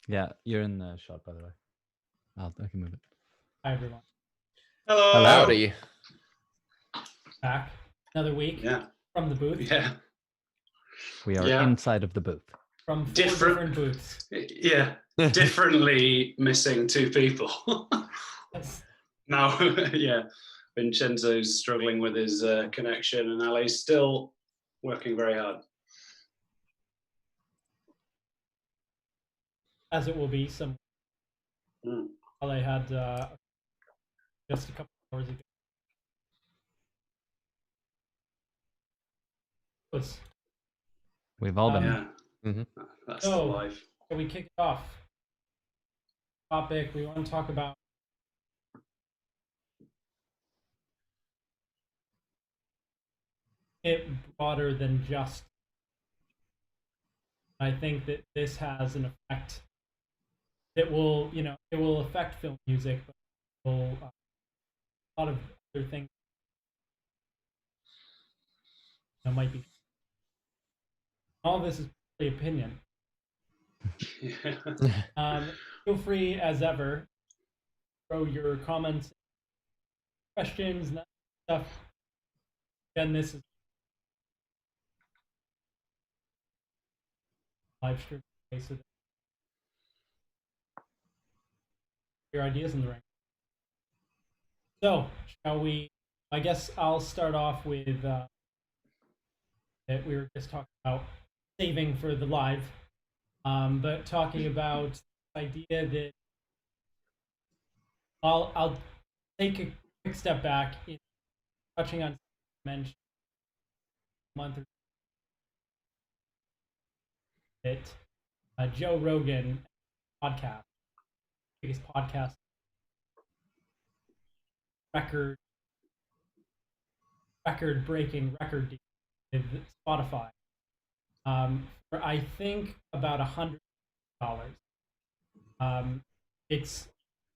Yeah, you're in the shot, by the way. I can move it. Hi, everyone. Hello. Howdy. Back another week Yeah. from the booth, Yeah. We are Yeah. inside of the booth. from four Different- different booths. Yeah. Differently missing two people. Yes. Now, yeah. Vincenzo's struggling with his connection, and Ali's still working very hard. As it will be. Some Mm. well, I had just a couple hours ago. Was We've all been. Yeah. Mhm. That's So- the life. so we kick it off. Topic we want to talk about. It broader than just. I think that this has an effect that will, it will affect film music, but it will a lot of other things that might be. All this is really opinion. Yeah. Feel free as ever, throw your comments, questions, and that stuff. Again, this is live stream, okay, so that your ideas in the ring. So, shall we? I guess I'll start off with that we were just talking about saving for the live, but talking about the idea that I'll take a quick step back in touching on mentioned a month or that Joe Rogan podcast, biggest podcast record-breaking record deal with Spotify for I think about $100.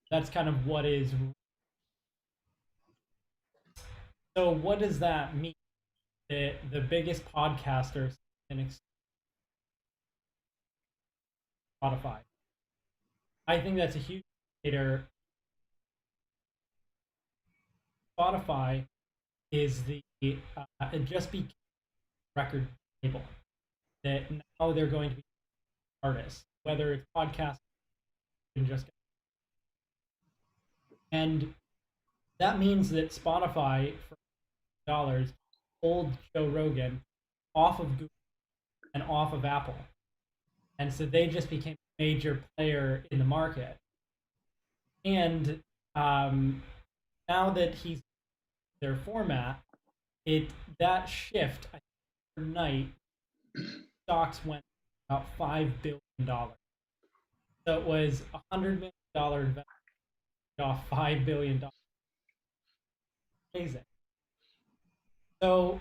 That's kind of what is. So what does that mean? The biggest podcaster in Spotify. I think that's a huge indicator. Spotify is the it just became record label that now they're going to be artists, whether it's podcast and just, and that means that Spotify for dollars pulled Joe Rogan off of Google and off of Apple, and so they just became a major player in the market. And now that he's their format, that shift, I think overnight, stocks went about $5 billion. So it was $100 million investment off $5 billion. Amazing. So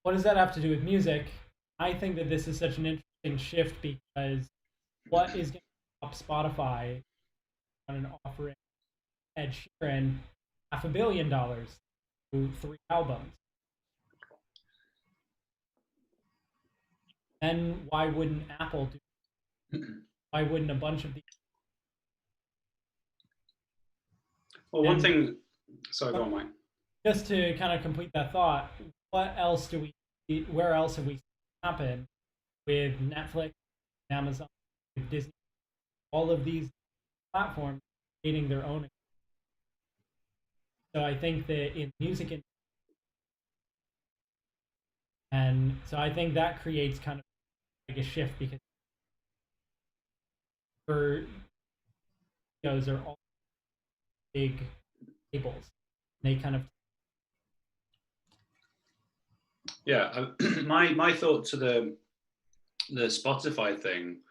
what does that have to do with music? I think that this is such an interesting shift because what is going to stop Spotify on an offering Ed Sheeran $500 million through 3 albums? And why wouldn't Apple do? Why wouldn't a bunch of these? Well, one thing. Sorry, go on, Mike. Just to kind of complete that thought, what else do we? Where else have we seen happen with Netflix, Amazon, with Disney, all of these platforms creating their own? So I think that in music, and so I think that creates kind of like a shift because for those are all big labels. They kind of My thought to the Spotify thing.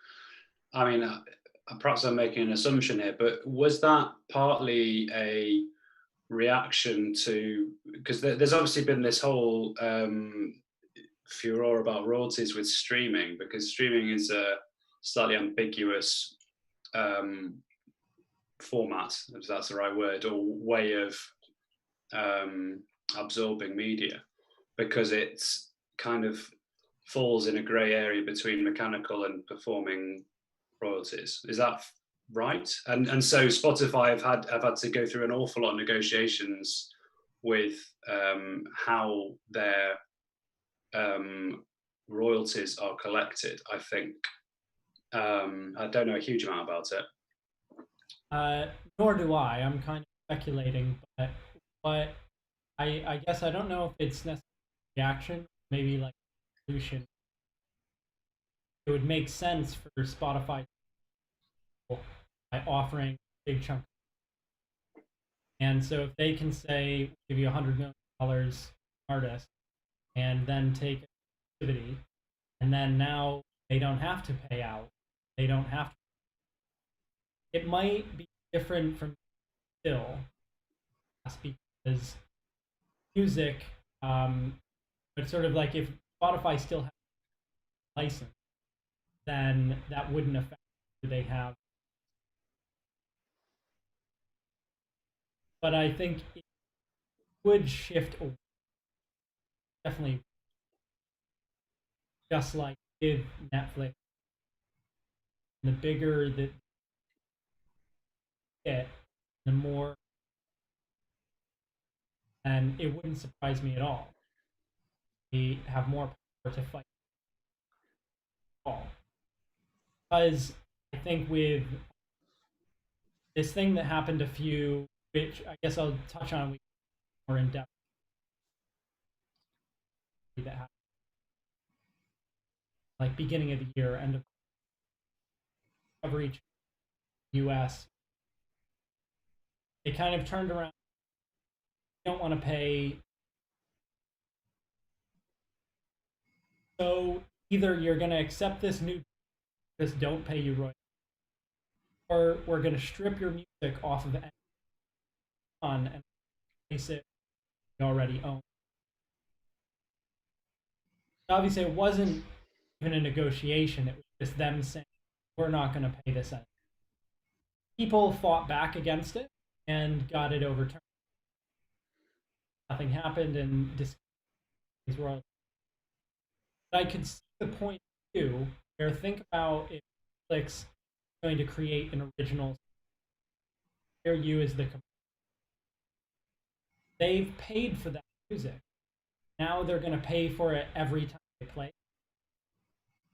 I mean, perhaps I'm making an assumption here, but was that partly a reaction to, because there's obviously been this whole furor about royalties with streaming, because streaming is a slightly ambiguous format, if that's the right word, or way of absorbing media, because it's kind of falls in a grey area between mechanical and performing royalties. Is that right? And so Spotify have had to go through an awful lot of negotiations with how their royalties are collected. I think I don't know a huge amount about it. Nor do I. I'm kind of speculating, but I guess I don't know if it's necessarily reaction, maybe like solution. It would make sense for Spotify by offering a big chunk. And so if they can say, give you $100 million artist, and then take activity, and then now they don't have to pay out. They don't have to. It might be different from still, because music, it's sort of like if Spotify still has a license, then that wouldn't affect who they have. But I think it would shift away. Definitely, just like with Netflix. The bigger that get, the more, and it wouldn't surprise me at all. They have more power to fight all. Because I think with this thing that happened which I guess I'll touch on more in depth, that happened like beginning of the year, end of coverage, U.S. They kind of turned around. They don't want to pay. So either you're going to accept this new, just don't pay you royalties, or we're going to strip your music off of Amazon and place it you already own. Obviously, it wasn't even a negotiation. It was just them saying, we're not going to pay this anymore. People fought back against it and got it overturned. Nothing happened, and these royalties. But I could see the point too, where think about if Netflix is going to create an original, where you as the they've paid for that music. Now they're going to pay for it every time they play.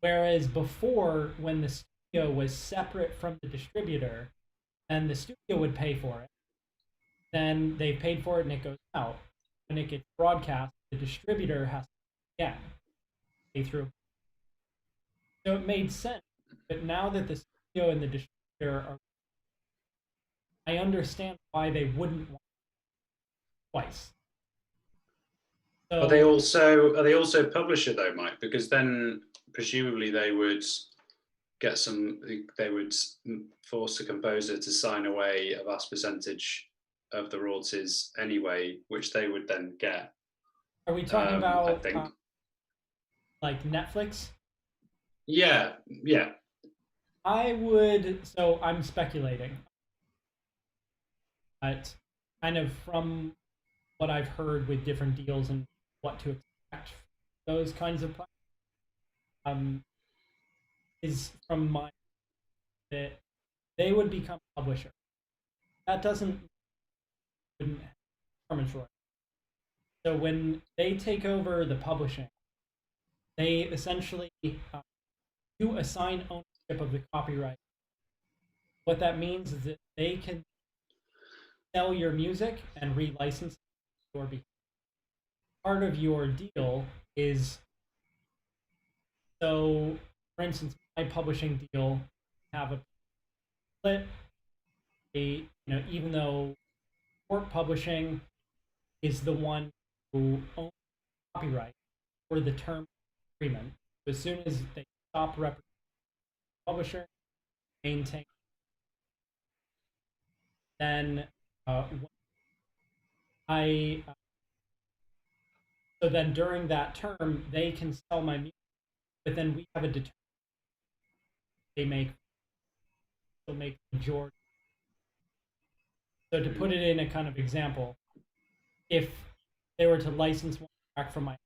Whereas before, when the studio was separate from the distributor, and the studio would pay for it, then they paid for it and it goes out. When it gets broadcast, the distributor has to again pay through. So it made sense. But now that the studio and the distributor are, I understand why they wouldn't want it twice. So, Are they also publisher though, Mike? Because then presumably they would force the composer to sign away a vast percentage of the royalties anyway, which they would then get. Are we talking about I think. Like Netflix? Yeah. So I'm speculating, but kind of from what I've heard with different deals and what to expect, those kinds of is from my that they would become a publisher. That wouldn't performance royalties. So when they take over the publishing, they essentially do assign ownership of the copyright. What that means is that they can sell your music and relicense your behalf. Part of your deal is, so for instance, my publishing deal have a split. Even though Court Publishing is the one who owns the copyright for the term agreement, as soon as they stop representing the publisher, maintain, then so then during that term they can sell my music, but then we have a determined they make the majority. So to put it in a kind of example, if they were to license one track from my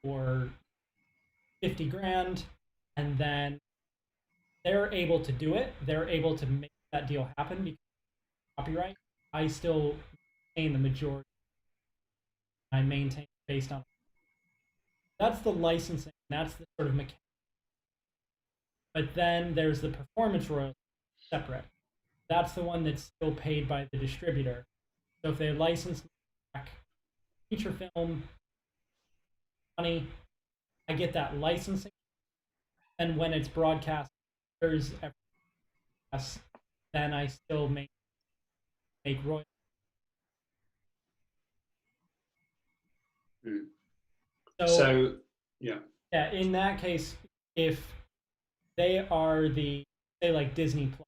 for $50,000, and then they're able to do it. They're able to make that deal happen because of copyright. I still maintain the majority. I maintain based on that's the licensing. That's the sort of mechanic. But then there's the performance royalty separate. That's the one that's still paid by the distributor. So if they license back feature film, money, I get that licensing. And when it's broadcast, then I still make royalties. So yeah. Yeah, in that case, if they are say like Disney Plus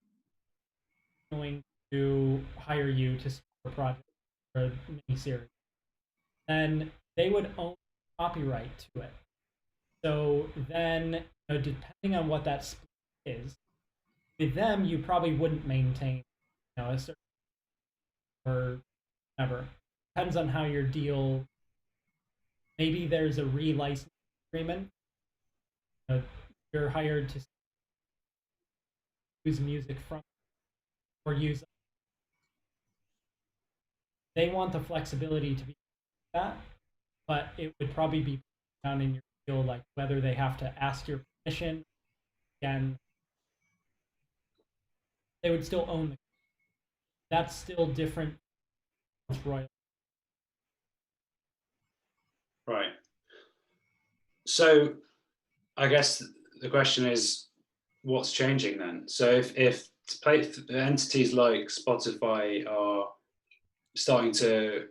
going to hire you to support a project or a miniseries, then they would own copyright to it. So then, depending on what that split is, with them you probably wouldn't maintain, a certain or whatever. Depends on how your deal. Maybe there's a relicense agreement. You're hired to use music from or use. They want the flexibility to be that, but it would probably be down in your deal, like whether they have to ask your permission. Again, they would still own the. That's still different. Royal. Right. So, I guess the question is, what's changing then? So, if entities like Spotify are starting to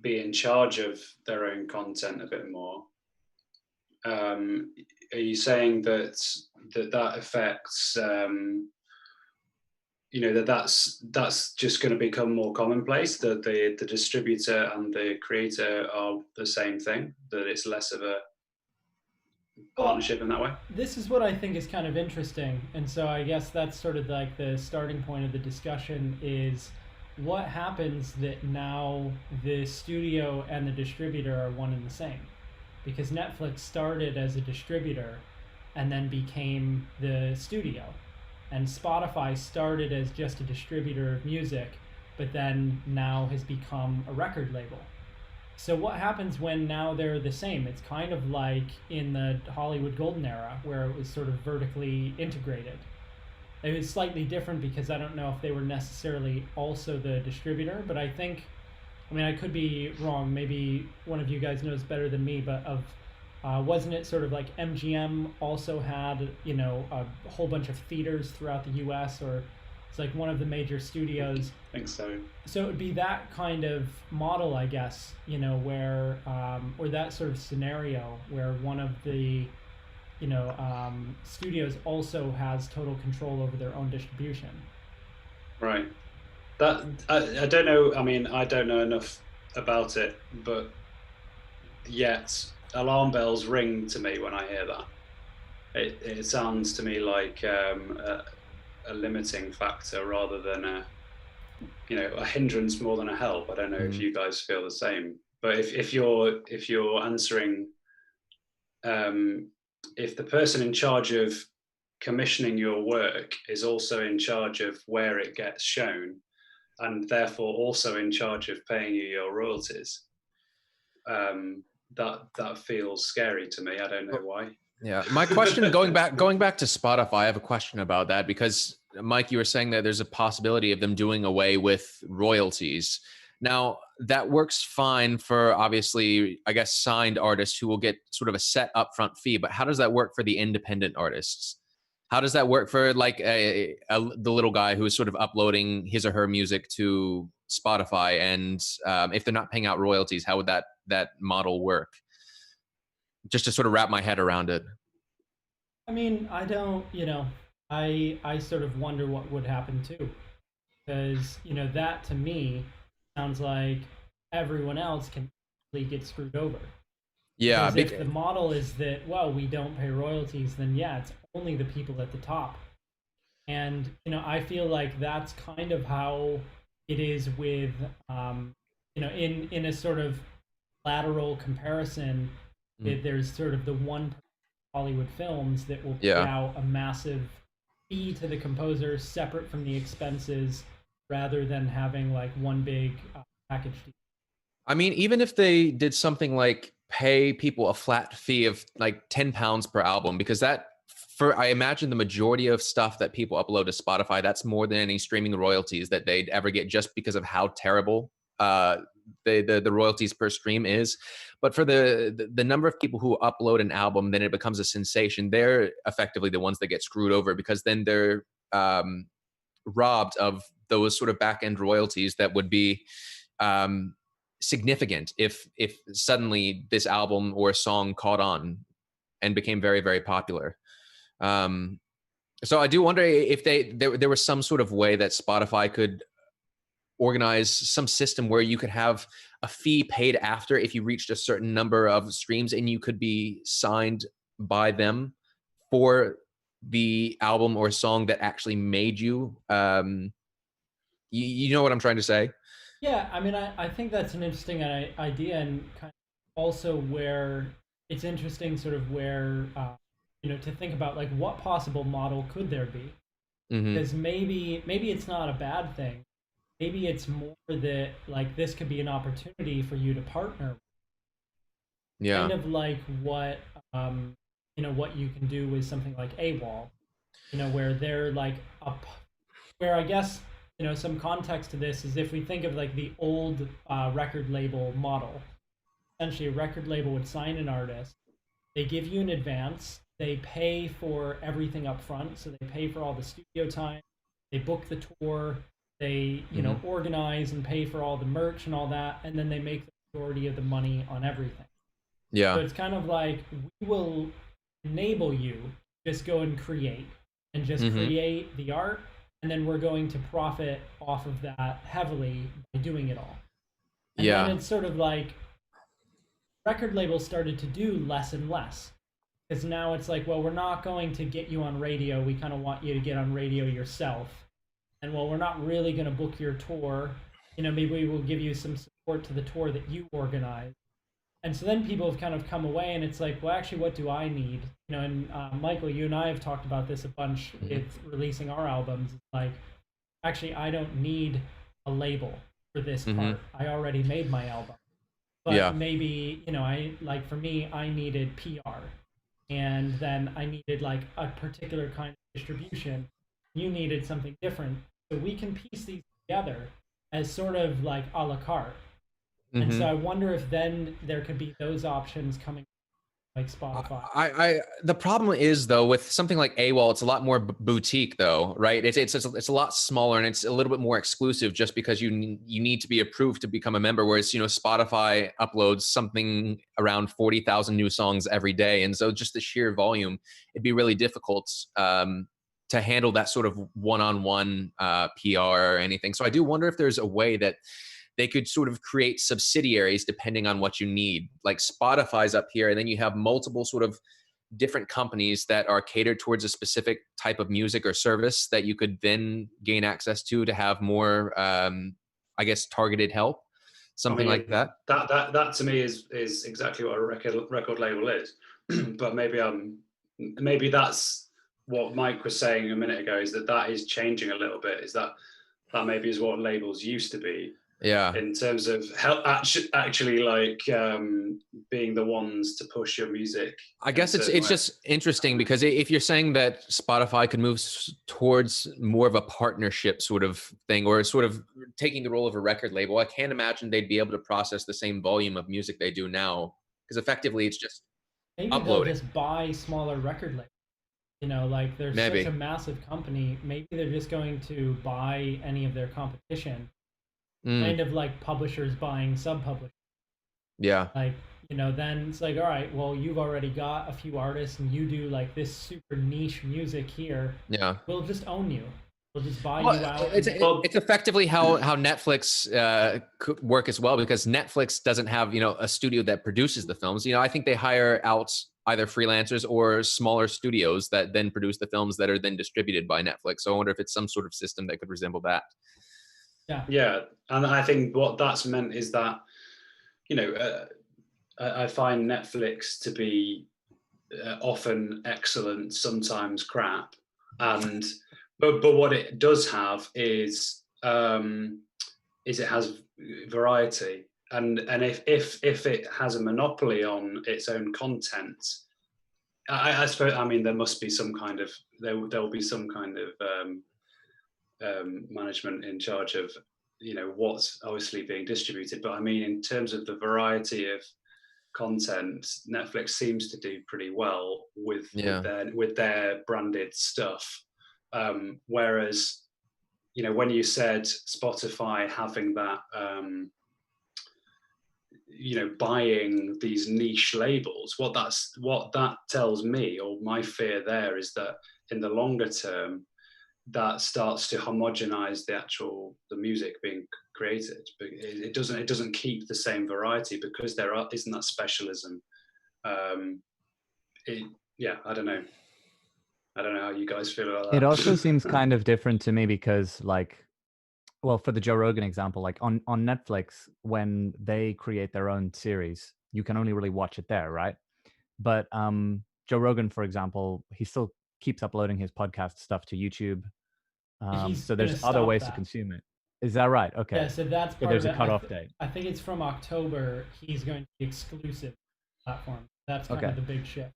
be in charge of their own content a bit more, are you saying that affects? That's just going to become more commonplace, that the distributor and the creator are the same thing, that it's less of a partnership in that way? This is what I think is kind of interesting, and so I guess that's sort of like the starting point of the discussion is what happens that now the studio and the distributor are one and the same, because Netflix started as a distributor and then became the studio. And Spotify started as just a distributor of music, but then now has become a record label. So what happens when now they're the same? It's kind of like in the Hollywood Golden Era, where it was sort of vertically integrated. It was slightly different because I don't know if they were necessarily also the distributor, but I could be wrong. Maybe one of you guys knows better than me, but wasn't it sort of like MGM also had, a whole bunch of theaters throughout the US, or it's like one of the major studios? I think so. So it would be that kind of model, I guess, where, or that sort of scenario where one of the, studios also has total control over their own distribution. Right. That, I don't know. I mean, I don't know enough about it, but yet alarm bells ring to me when I hear that. It sounds to me like a limiting factor rather than a hindrance more than a help. I don't know if you guys feel the same, but if you're answering, if the person in charge of commissioning your work is also in charge of where it gets shown, and therefore also in charge of paying you your royalties, that feels scary to me. I don't know why. Yeah, my question, going back to Spotify, I have a question about that, because Mike, you were saying that there's a possibility of them doing away with royalties. Now, that works fine for, obviously, I guess, signed artists who will get sort of a set upfront fee, but how does that work for the independent artists? How does that work for like the little guy who is sort of uploading his or her music to Spotify, and if they're not paying out royalties, how would that model work? Just to sort of wrap my head around it. I mean, I don't, I sort of wonder what would happen too, because that to me sounds like everyone else can really get screwed over. Yeah. Because if the model is that, well, we don't pay royalties, then yeah, it's only the people at the top. And I feel like that's kind of how it is with, in a sort of lateral comparison. There's sort of the one Hollywood films that will put out a massive fee to the composer separate from the expenses, rather than having like one big package deal. I mean, even if they did something like pay people a flat fee of like £10 per album, because that, for I imagine the majority of stuff that people upload to Spotify, that's more than any streaming royalties that they'd ever get, just because of how terrible the royalties per stream is. But for the number of people who upload an album, then it becomes a sensation. They're effectively the ones that get screwed over, because then they're robbed of those sort of back end royalties that would be significant if suddenly this album or song caught on and became very, very popular. So I do wonder if there was some sort of way that Spotify could organize some system where you could have a fee paid after if you reached a certain number of streams, and you could be signed by them for the album or song that actually made you. You know what I'm trying to say? Yeah, I mean, I think that's an interesting idea, and kind of also where it's interesting, sort of where to think about like what possible model could there be, because maybe it's not a bad thing. Maybe it's more that like this could be an opportunity for you to partner. Yeah. Kind of like what what you can do with something like AWOL, where they're like up, where I guess some context to this is if we think of like the old record label model. Essentially, a record label would sign an artist, they give you an advance, they pay for everything up front, so they pay for all the studio time, they book the tour, they organize and pay for all the merch and all that, and then they make the majority of the money on everything. Yeah. So it's kind of like, we will enable you just go and create create the art, and then we're going to profit off of that heavily by doing it all. And then it's sort of like record labels started to do less and less, because now it's like, well, we're not going to get you on radio, we kind of want you to get on radio yourself. And well, we're not really going to book your tour, maybe we will give you some support to the tour that you organize. And so then people have kind of come away, and it's like, well, actually, what do I need? And Michael, you and I have talked about this a bunch with releasing our albums. It's like, actually, I don't need a label for this part. I already made my album. But maybe, for me, I needed PR. And then I needed like a particular kind of distribution. You needed something different. So we can piece these together as sort of like a la carte. And so I wonder if then there could be those options coming, like Spotify. The problem is, though, with something like AWOL, it's a lot more boutique, though, right? It's a lot smaller, and it's a little bit more exclusive, just because you need to be approved to become a member. Whereas Spotify uploads something around 40,000 new songs every day, and so just the sheer volume, it'd be really difficult to handle that sort of one-on-one PR or anything. So I do wonder if there's a way that they could sort of create subsidiaries depending on what you need. Like Spotify's up here, and then you have multiple sort of different companies that are catered towards a specific type of music or service that you could then gain access to have more, I guess, targeted help, something like that. That to me is exactly what a record label is. But maybe that's what Mike was saying a minute ago, is that is changing a little bit. Is that maybe is what labels used to be. Yeah. In terms of help, actually, like being the ones to push your music. I guess it's just interesting, because if you're saying that Spotify could move towards more of a partnership sort of thing, or sort of taking the role of a record label, I can't imagine they'd be able to process the same volume of music they do now, because effectively it's just maybe uploading. They'll just buy smaller record labels. Like they're such a massive company. Maybe they're just going to buy any of their competition. Kind of like publishers buying sub-publishers. Yeah. Like, then it's like, all right, well, you've already got a few artists and you do like this super niche music here. Yeah. We'll just own you. We'll just buy you out. It's effectively how Netflix could work as well, because Netflix doesn't have, a studio that produces the films. I think they hire out either freelancers or smaller studios that then produce the films that are then distributed by Netflix. So I wonder if it's some sort of system that could resemble that. Yeah, and I think what that's meant is that, I find Netflix to be often excellent, sometimes crap. and but what it does have is it has variety, and if it has a monopoly on its own content, I suppose, I mean, there must be some kind of there will be some kind of management in charge of what's obviously being distributed. But I mean, in terms of the variety of content, Netflix seems to do pretty well with their branded stuff. Whereas, when you said Spotify having that, buying these niche labels, what that tells me, or my fear there, is that in the longer term, that starts to homogenize the music being created. It doesn't keep the same variety because there isn't that specialism. Yeah, I don't know how you guys feel about that. It also seems kind of different to me because, like, well, for the Joe Rogan example, like on Netflix, when they create their own series, you can only really watch it there, right? But Joe Rogan, for example, he still keeps uploading his podcast stuff to YouTube. So there's other ways to consume it. Is that right? Okay. Yeah, so that's part there's of a cutoff date. I think it's from October. He's going to be exclusive platform. That's kind of the big shift.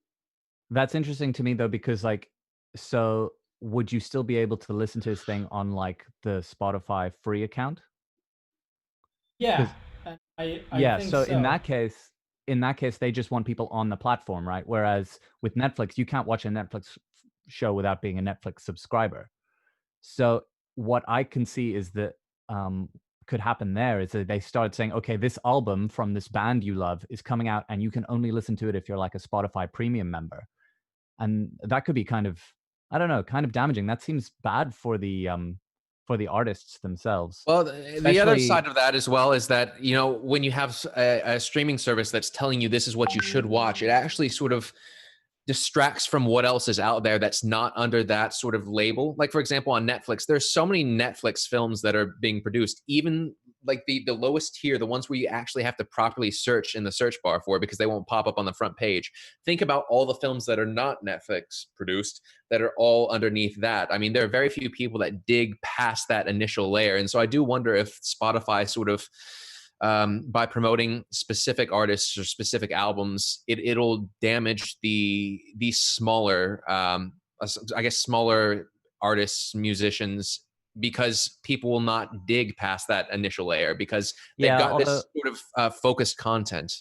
That's interesting to me though, because like, so would you still be able to listen to his thing on like the Spotify free account? Yeah, I think so in that case, they just want people on the platform, right? Whereas with Netflix, you can't watch a Netflix show without being a Netflix subscriber. So what I can see is that could happen there is that they start saying, okay, this album from this band you love is coming out and you can only listen to it if you're like a Spotify premium member. And that could be kind of, I don't know, kind of damaging. That seems bad for the artists themselves. Well, the other side of that as well is that, when you have a streaming service that's telling you this is what you should watch, it actually sort of distracts from what else is out there that's not under that sort of label. Like, for example, on Netflix, there's so many Netflix films that are being produced, even like the lowest tier, the ones where you actually have to properly search in the search bar for, because they won't pop up on the front page. Think about all the films that are not Netflix produced that are all underneath that. I mean, there are very few people that dig past that initial layer. And so I do wonder if Spotify sort of, by promoting specific artists or specific albums, it'll damage the smaller, I guess, smaller artists, musicians, because people will not dig past that initial layer because they've got this sort of focused content.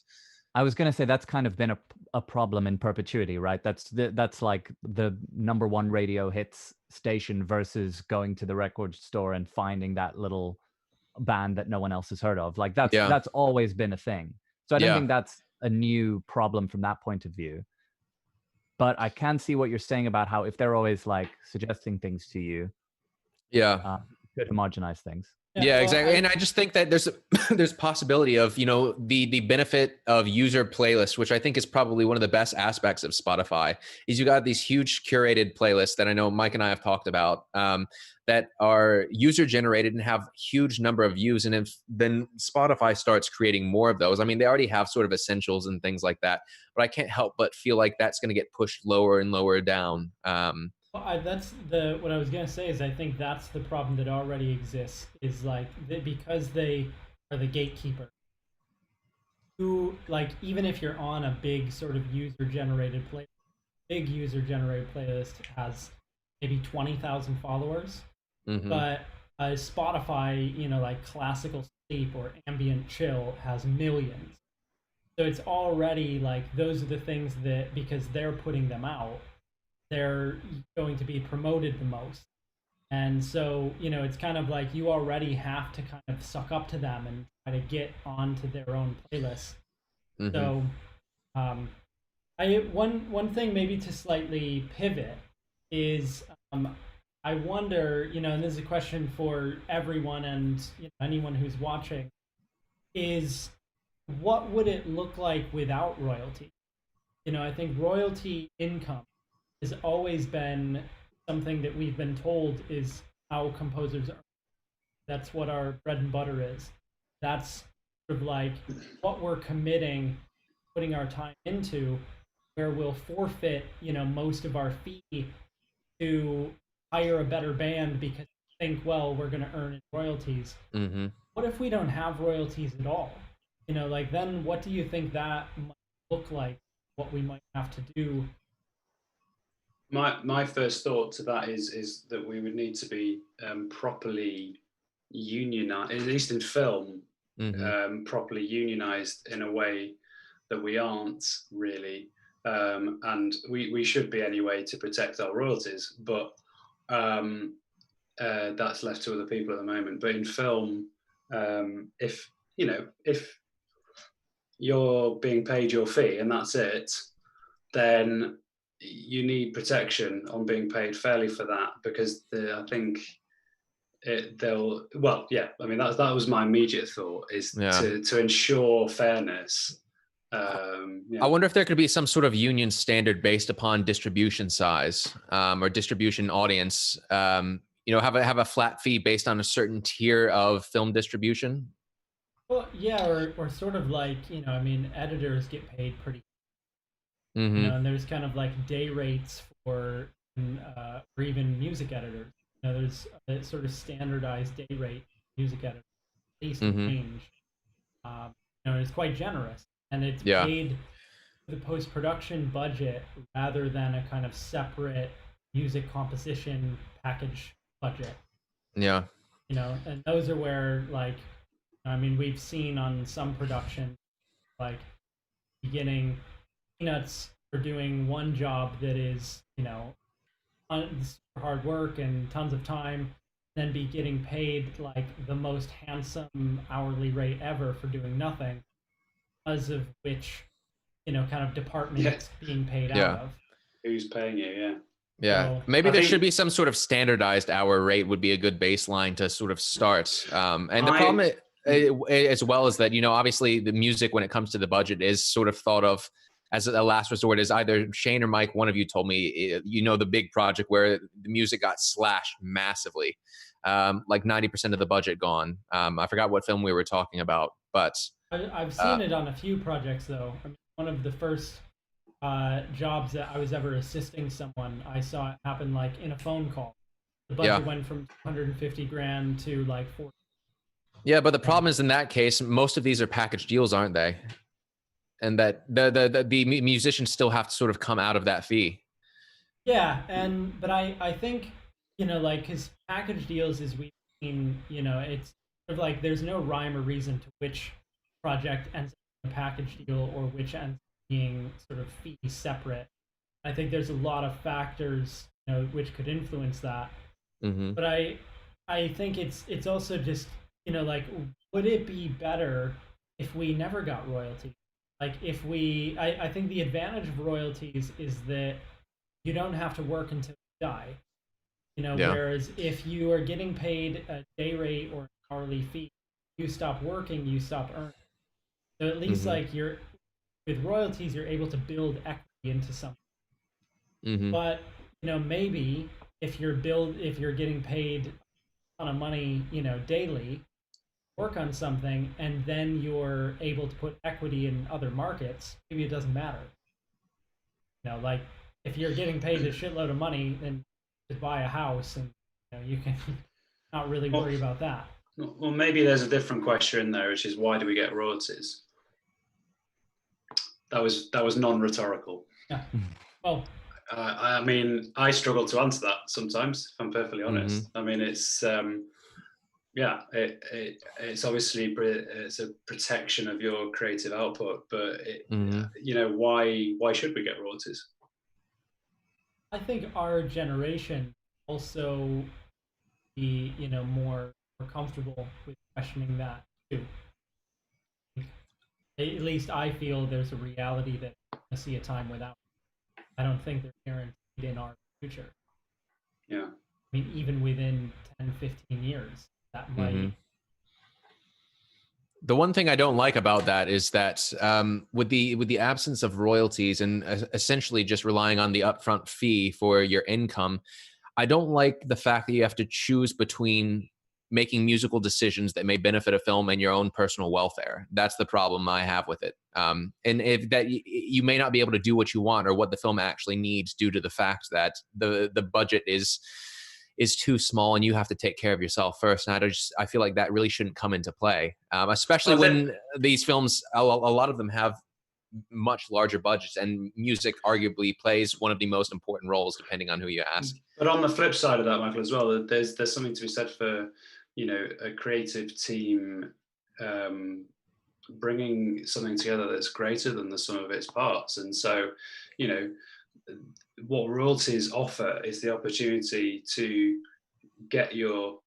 I was going to say that's kind of been a problem in perpetuity, right? That's like the number one radio hits station versus going to the record store and finding that little band that no one else has heard of. Like that's always been a thing. So I don't think that's a new problem from that point of view. But I can see what you're saying about how if they're always like suggesting things to you, could homogenize things. Yeah, exactly. And I just think that there's possibility of, the benefit of user playlists, which I think is probably one of the best aspects of Spotify, is you got these huge curated playlists that I know Mike and I have talked about, that are user generated and have huge number of views. And if then Spotify starts creating more of those, I mean, they already have sort of essentials and things like that, but I can't help but feel like that's going to get pushed lower and lower down. That's what I was gonna say is I think that's the problem that already exists is like because they are the gatekeeper. Who, like, even if you're on a big sort of user generated playlist has maybe 20,000 followers, but Spotify, like classical sleep or ambient chill has millions. So it's already like those are the things that because they're putting them out, they're going to be promoted the most. And so, it's kind of like you already have to kind of suck up to them and try to get onto their own playlist. So one thing maybe to slightly pivot is I wonder, and this is a question for everyone and anyone who's watching, is what would it look like without royalty? I think royalty income has always been something that we've been told is how composers are. That's what our bread and butter is. That's sort of like what we're committing, putting our time into, where we'll forfeit, most of our fee to hire a better band because they think, well, we're going to earn in royalties. Mm-hmm. What if we don't have royalties at all? You know, like then what do you think that might look like? What we might have to do? My first thought to that is that we would need to be properly unionized, at least in film, properly unionized in a way that we aren't really, and we should be anyway to protect our royalties, but that's left to other people at the moment. But in film, if you're being paid your fee and that's it, then you need protection on being paid fairly for that, because I think they'll, well, yeah, I mean, that was my immediate thought, is to ensure fairness. I wonder if there could be some sort of union standard based upon distribution size, or distribution audience. Have a flat fee based on a certain tier of film distribution. Well, yeah, or sort of like, I mean, editors get paid pretty, and there's kind of like day rates for, or even music editors. There's a sort of standardized day rate for music editors, at least in range. It's quite generous, and it's paid the post-production budget rather than a kind of separate music composition package budget. Yeah. And those are where, like, I mean, we've seen on some production, like, beginning peanuts for doing one job that is, super hard work and tons of time, then be getting paid like the most handsome hourly rate ever for doing nothing, because of which, kind of department it's being paid out of. Who's paying you? Yeah, So, maybe there should be some sort of standardized hour rate would be a good baseline to sort of start. And the problem as well is that, obviously the music, when it comes to the budget, is sort of thought of as a last resort. Is either Shane or Mike, one of you told me, the big project where the music got slashed massively, like 90% of the budget gone. I forgot what film we were talking about, but I've seen it on a few projects though. I mean, one of the first jobs that I was ever assisting someone, I saw it happen like in a phone call. The budget went from 250 grand to like 40. Yeah, but the problem is, in that case, most of these are package deals, aren't they? And that the musicians still have to sort of come out of that fee. Yeah, but I think, because package deals, as we've seen, it's sort of like there's no rhyme or reason to which project ends up in a package deal or which ends up being sort of fee separate. I think there's a lot of factors, which could influence that. But I think it's also just, like, would it be better if we never got royalties? Like, if I think the advantage of royalties is that you don't have to work until you die. Whereas if you are getting paid a day rate or an hourly fee, you stop working, you stop earning. So at least like with royalties, you're able to build equity into something. But maybe if you're getting paid a ton of money, daily, work on something, and then you're able to put equity in other markets, maybe it doesn't matter. Like if you're getting paid a shitload of money, then just buy a house, and you can not really worry about that. Well, maybe there's a different question in there, which is, why do we get royalties? That was non-rhetorical. Yeah. Well, I mean, I struggle to answer that sometimes, if I'm perfectly honest. I mean, it's it's obviously it's a protection of your creative output, but why should we get royalties? I think our generation also be more comfortable with questioning that too. At least I feel there's a reality that I see a time without. I don't think they're guaranteed in our future. Yeah. I mean, even within 10, 15 years, that might. The one thing I don't like about that is that with the absence of royalties and essentially just relying on the upfront fee for your income, I don't like the fact that you have to choose between making musical decisions that may benefit a film and your own personal welfare. That's the problem I have with it. And if that you may not be able to do what you want or what the film actually needs due to the fact that the budget is is too small and you have to take care of yourself first. And I feel like that really shouldn't come into play, especially when these films, a lot of them have much larger budgets, and music arguably plays one of the most important roles depending on who you ask. But on the flip side of that, Michael, as well, there's something to be said for, you know, a creative team bringing something together that's greater than the sum of its parts. And so, you know, what royalties offer is the opportunity to get your,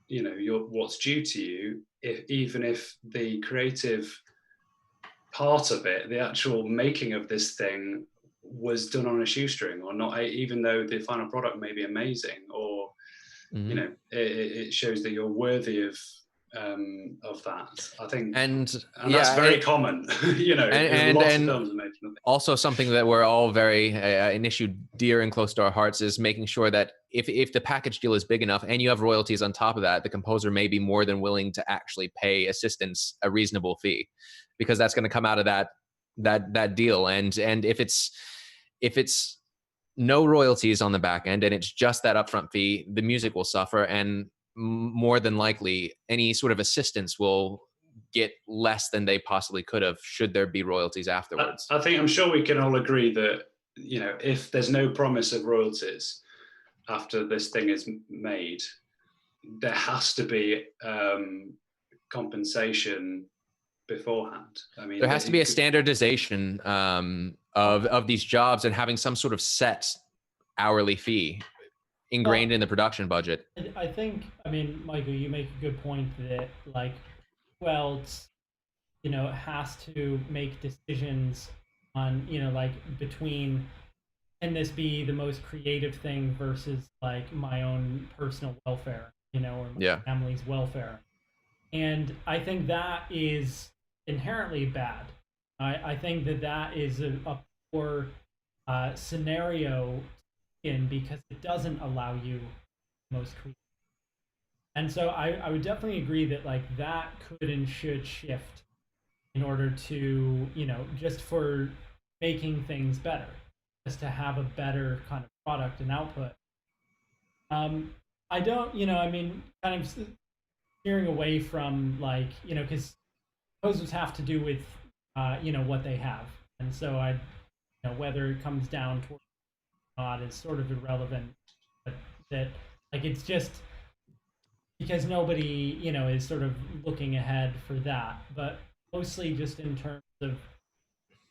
you know, your what's due to you, even if the creative part of it, the actual making of this thing, was done on a shoestring, or not, even though the final product may be amazing, or you know, it shows that you're worthy of that, I think. And that's very common. You know, lots of films are made from it. Also, something that we're all very an issue dear and close to our hearts is making sure that if the package deal is big enough and you have royalties on top of that, the composer may be more than willing to actually pay assistants a reasonable fee, because that's going to come out of that deal. And if it's no royalties on the back end and it's just that upfront fee, the music will suffer, and more than likely any sort of assistance will get less than they possibly could have should there be royalties afterwards. I'm sure we can all agree that, you know, if there's no promise of royalties after this thing is made, there has to be compensation beforehand. I mean, there has to be a standardization of these jobs, and having some sort of set hourly fee ingrained in the production budget. I think, I mean, Michael, you make a good point that, like, well, it's, you know, it has to make decisions on, you know, like, between, can this be the most creative thing versus, like, my own personal welfare, you know, or my family's welfare. And I think that is inherently bad. I think that is a poor scenario because it doesn't allow you most creative. And so I would definitely agree that, like, that could and should shift in order to, you know, just for making things better, just to have a better kind of product and output. I don't, you know, I mean, kind of steering away from, like, you know, because composers have to do with, you know, what they have. And so you know, whether it comes down to not is sort of irrelevant, but that, like, it's just because nobody, you know, is sort of looking ahead for that, but mostly just in terms of,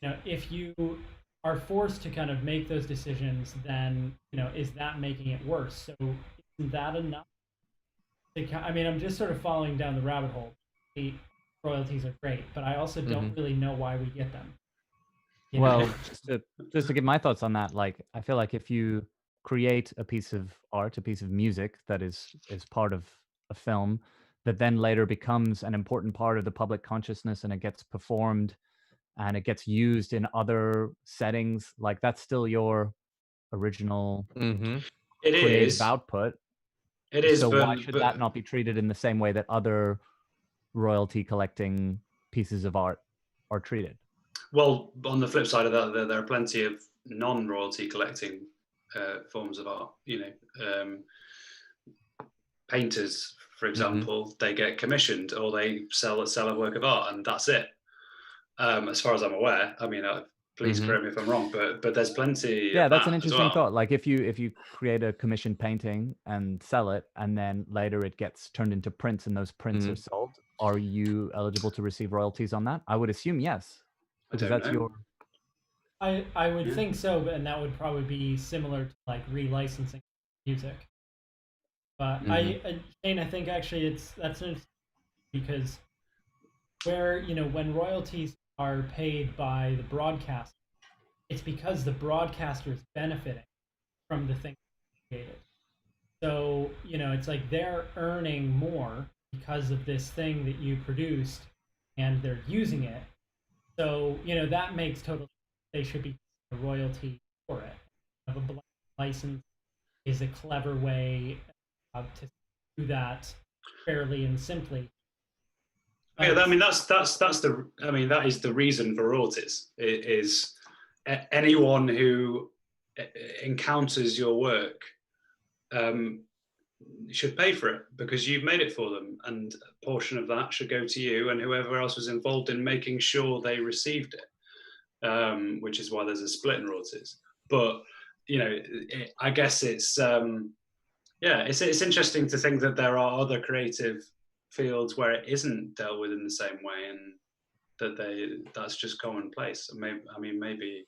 you know, if you are forced to kind of make those decisions, then, you know, is that making it worse? So isn't that enough? I mean, I'm just sort of falling down the rabbit hole. The royalties are great, but I also don't really know why we get them. You well, know? just to give my thoughts on that, like, I feel like if you create a piece of art, a piece of music that is part of a film, that then later becomes an important part of the public consciousness, and it gets performed and it gets used in other settings, like, that's still your original creative output. It is. So why should that not be treated in the same way that other royalty collecting pieces of art are treated? Well, on the flip side of that, there are plenty of non-royalty collecting forms of art. You know, painters, for example, they get commissioned or they sell a work of art, and that's it. As far as I'm aware, I mean, please correct me if I'm wrong, but there's plenty. Yeah, that's an interesting thought. Like, if you create a commissioned painting and sell it, and then later it gets turned into prints, and those prints are sold, are you eligible to receive royalties on that? I would assume yes, because that's your. I would think so, and that would probably be similar to, like, relicensing music. But Shane, I think actually that's interesting, because where, you know, when royalties are paid by the broadcaster, it's because the broadcaster is benefiting from the thing created. So, you know, it's like they're earning more because of this thing that you produced, and they're using it. So, you know, that makes total sense. They should be a royalty for it. A license is a clever way to do that fairly and simply. Yeah, I mean, that is the reason for royalties. It is anyone who encounters your work should pay for it because you've made it for them, and a portion of that should go to you and whoever else was involved in making sure they received it, which is why there's a split in royalties. But I guess it's it's interesting to think that there are other creative fields where it isn't dealt with in the same way, and that's just commonplace. Maybe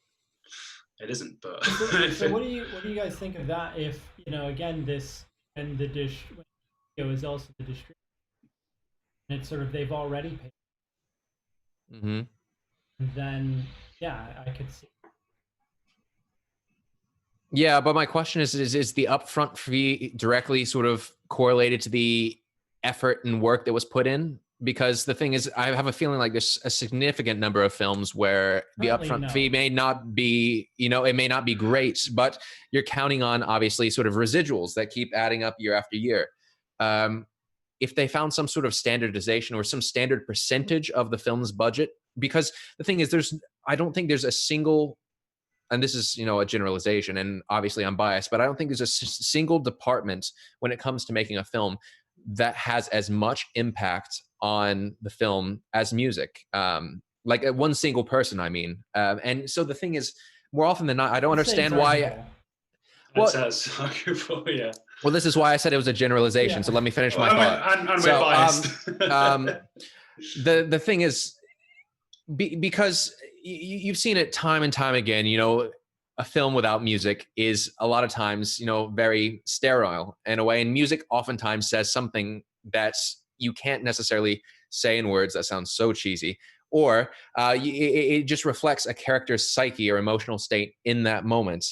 it isn't, but so what do you guys think of that? If again, this and the dish is also the distributor, and it's sort of they've already paid. Mm-hmm. And then I could see. Yeah, but my question is the upfront fee directly sort of correlated to the effort and work that was put in? Because the thing is, I have a feeling like there's a significant number of films where the upfront fee may not be, it may not be great, but you're counting on obviously sort of residuals that keep adding up year after year. If they found some sort of standardization or some standard percentage of the film's budget, because the thing is, I don't think there's a single, and this is, a generalization, and obviously I'm biased, but I don't think there's a single department when it comes to making a film that has as much impact on the film as music. Like one single person, I mean. And so the thing is, more often than not, I don't understand why. Well, yeah. Well, this is why I said it was a generalization. Yeah. So let me finish my thought. And we're biased. The thing is, because you've seen it time and time again, a film without music is a lot of times, very sterile in a way. And music oftentimes says something that you can't necessarily say in words. That sounds so cheesy. Or it just reflects a character's psyche or emotional state in that moment.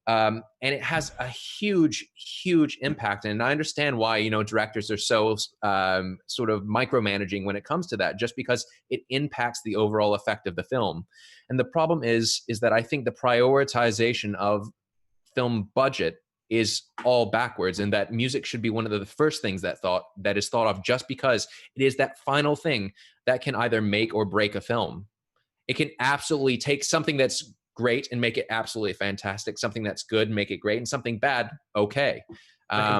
And it has a huge, huge impact. And I understand why, directors are so sort of micromanaging when it comes to that, just because it impacts the overall effect of the film. And the problem is that I think the prioritization of film budget is all backwards, and that music should be one of the first things that is thought of, just because it is that final thing that can either make or break a film. It can absolutely take something that's great and make it absolutely fantastic, something that's good, make it great, and something bad, okay. I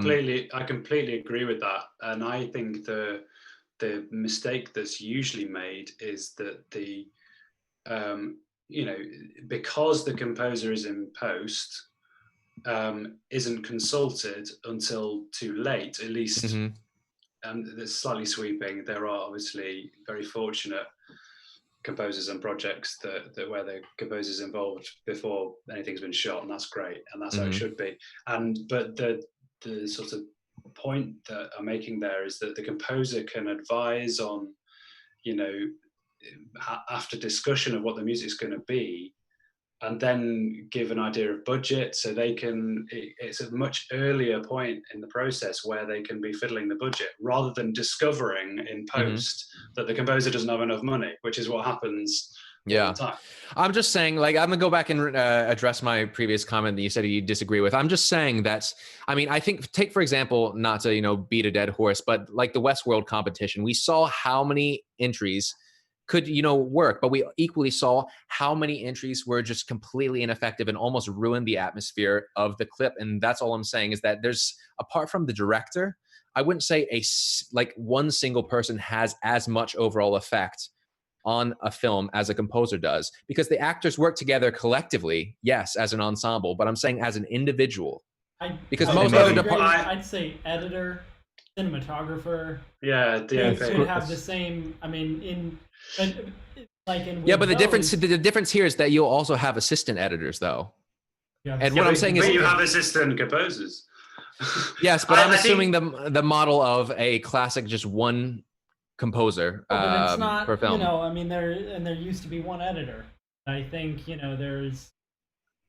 completely agree with that. And I think the mistake that's usually made is that because the composer is in post, isn't consulted until too late, at least. Mm-hmm. That's slightly sweeping. There are obviously very fortunate composers and projects that where the composer's involved before anything's been shot, and that's great, and that's how it should be. But the sort of point that I'm making there is that the composer can advise on, after discussion of what the music's going to be, and then give an idea of budget, so they can, it's a much earlier point in the process where they can be fiddling the budget, rather than discovering in post that the composer doesn't have enough money, which is what happens all the time. I'm just saying, like, I'm gonna go back and address my previous comment that you said you disagree with. I'm just saying that, I think, take for example, not to, beat a dead horse, but like the Westworld competition, we saw how many entries could, work, but we equally saw how many entries were just completely ineffective and almost ruined the atmosphere of the clip. And that's all I'm saying, is that there's, apart from the director, I wouldn't say one single person has as much overall effect on a film as a composer does, because the actors work together collectively, yes, as an ensemble, but I'm saying as an individual. I'd say editor, cinematographer. Yeah, they could have the same. But the difference here is that you'll also have assistant editors, though. And what I'm saying is, you have assistant composers. Yes, but I'm assuming the model of a classic, just one composer but it's not, per film. There used to be one editor. I think there's.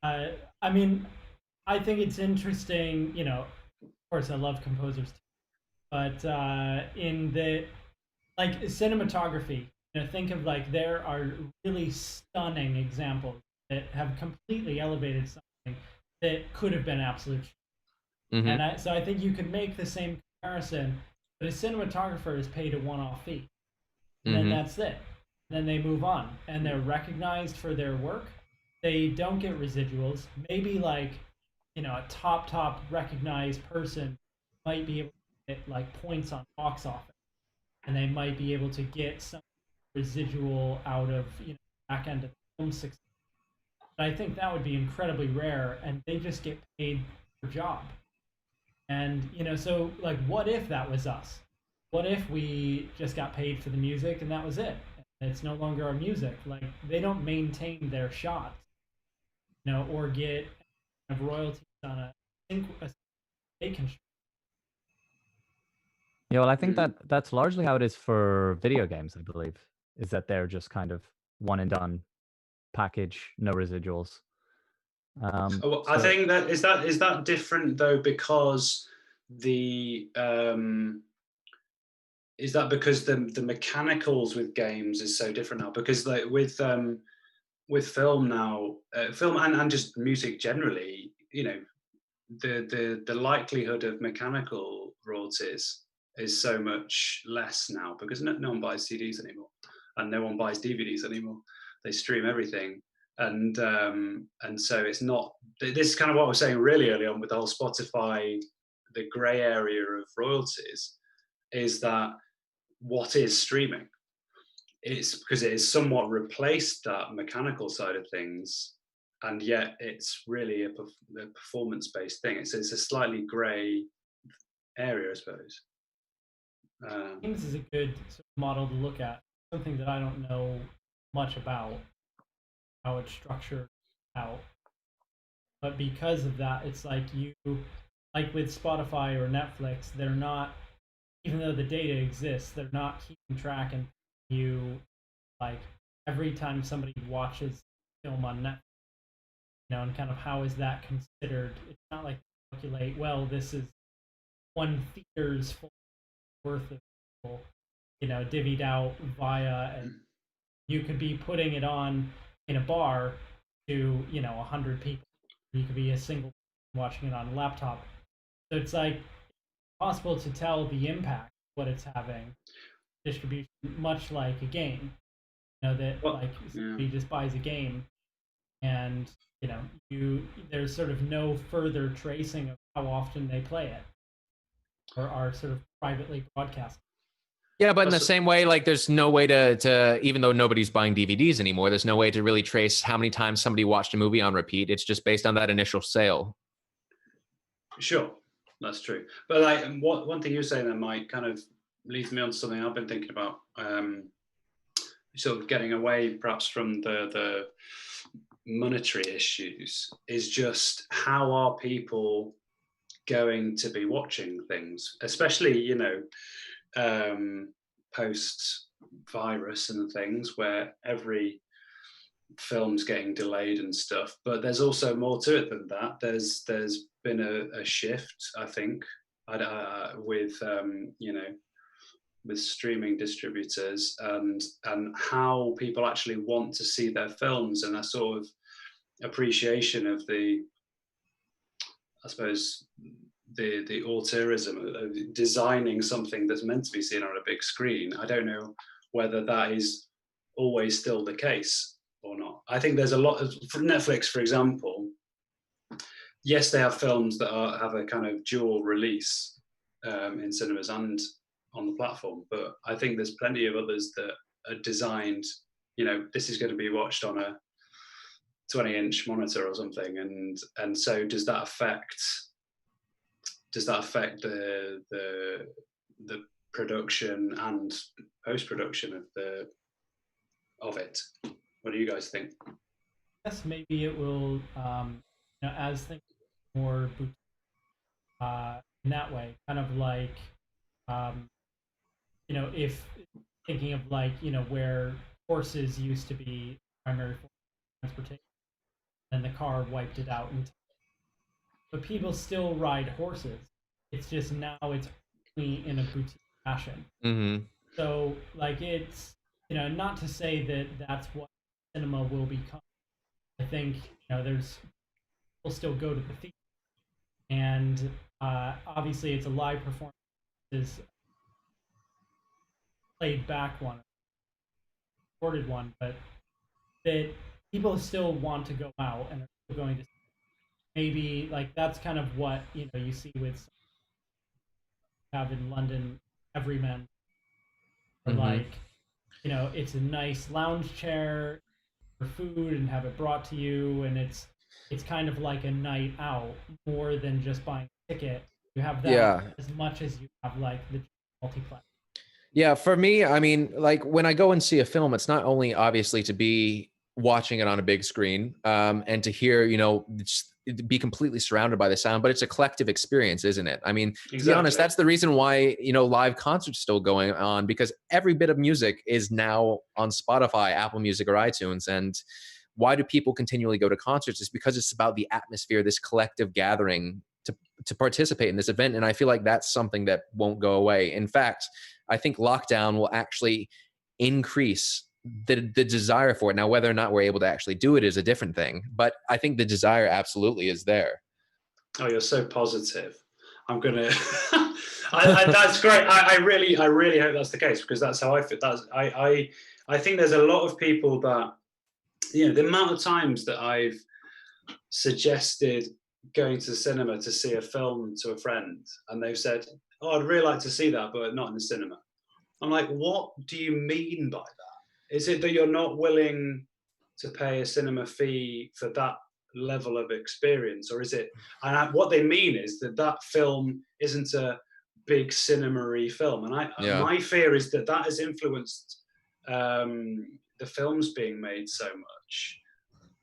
I think it's interesting. Of course, I love composers too, but in the cinematography. Think of there are really stunning examples that have completely elevated something that could have been absolute. Mm-hmm. And so I think you could make the same comparison, but a cinematographer is paid a one-off fee. And then that's it. Then they move on, and they're recognized for their work. They don't get residuals. Maybe a top recognized person might be able to get like points on box office, and they might be able to get some residual out of back end of film success. But I think that would be incredibly rare, and they just get paid per job. And so like, what if that was us? What if we just got paid for the music and that was it? It's no longer our music. Like, they don't maintain their shots, or get royalties on a they can. Yeah, well, I think Mhm. that's largely how it is for video games, I believe, is that they're just kind of one and done package, no residuals. Oh, I So think that different though, because the is that because the mechanicals with games is so different now? Because like with film now, film and just music generally, the likelihood of mechanical royalties is so much less now because no one buys CDs anymore, and no one buys DVDs anymore. They stream everything, and so it's not. This is kind of what I was saying really early on with the whole Spotify, the grey area of royalties, is that what is streaming? It's because it has somewhat replaced that mechanical side of things, and yet it's really a performance-based thing. It's a slightly grey area, I suppose. Games is a good sort of model to look at. Something that I don't know much about how it's structured out, but because of that, it's like like with Spotify or Netflix, they're not, even though the data exists, they're not keeping track and you like every time somebody watches film on Netflix, and kind of how is that considered? It's not like calculate, well, this is one theater's full worth of people, divvied out via, and you could be putting it on in a bar to 100 people. You could be a single watching it on a laptop. So it's like possible to tell the impact what it's having distribution, much like a game. That Well, like yeah. somebody just buys a game, and there's sort of no further tracing of how often they play it or are sort of privately broadcast. Yeah, but in the Also, same way, like there's no way to even though nobody's buying DVDs anymore, there's no way to really trace how many times somebody watched a movie on repeat. It's just based on that initial sale. sure, that's true. But like, one thing you're saying there, Mike, kind of leads me on to something I've been thinking about. Sort of getting away, perhaps, from the monetary issues, is just how are people going to be watching things, especially post virus and things where every film's getting delayed and stuff. But there's also more to it than that. There's been a shift, I think, with with streaming distributors and how people actually want to see their films, and that sort of appreciation of I suppose the auteurism of designing something that's meant to be seen on a big screen. I don't know whether that is always still the case or not. I think there's a lot of, for Netflix, for example. Yes, they have films that have a kind of dual release in cinemas and on the platform, but I think there's plenty of others that are designed. This is going to be watched on a 20-inch monitor or something, and so does that affect the production and post-production of it? What do you guys think? Yes, maybe it will, as things more in that way, kind of like, um, if thinking of like, where horses used to be primary form of transportation, and the car wiped it out. But people still ride horses. It's just now it's only in a boutique fashion. Mm-hmm. So like it's not to say that that's what cinema will become. I think there's people still go to the theater, and obviously it's a live performance, is played back one, recorded one, but that people still want to go out and are still going to maybe like that's kind of what you see with have in London, Everyman, or Mhm. like, it's a nice lounge chair for food and have it brought to you, and it's kind of like a night out more than just buying a ticket. You have that Yeah. as much as you have like the multiplex. Yeah, for me, I mean, like when I go and see a film, it's not only obviously to be watching it on a big screen, and to hear, be completely surrounded by the sound, but it's a collective experience, isn't it? I mean, to be honest, Exactly. that's the reason why, live concerts still going on, because every bit of music is now on Spotify, Apple Music, or iTunes. And why do people continually go to concerts? Is because it's about the atmosphere, this collective gathering to participate in this event. And I feel like that's something that won't go away. In fact, I think lockdown will actually increase the desire for it. Now, whether or not we're able to actually do it is a different thing, but I think the desire absolutely is there. Oh, you're so positive. I'm gonna. That's great. I really hope that's the case, because that's how I feel. I think there's a lot of people that, the amount of times that I've suggested going to the cinema to see a film to a friend, and they've said, "Oh, I'd really like to see that, but not in the cinema." I'm like, what do you mean by that? Is it that you're not willing to pay a cinema fee for that level of experience, or is it? And what they mean is that that film isn't a big cinema-y film, and Yeah. my fear is that that has influenced the films being made so much,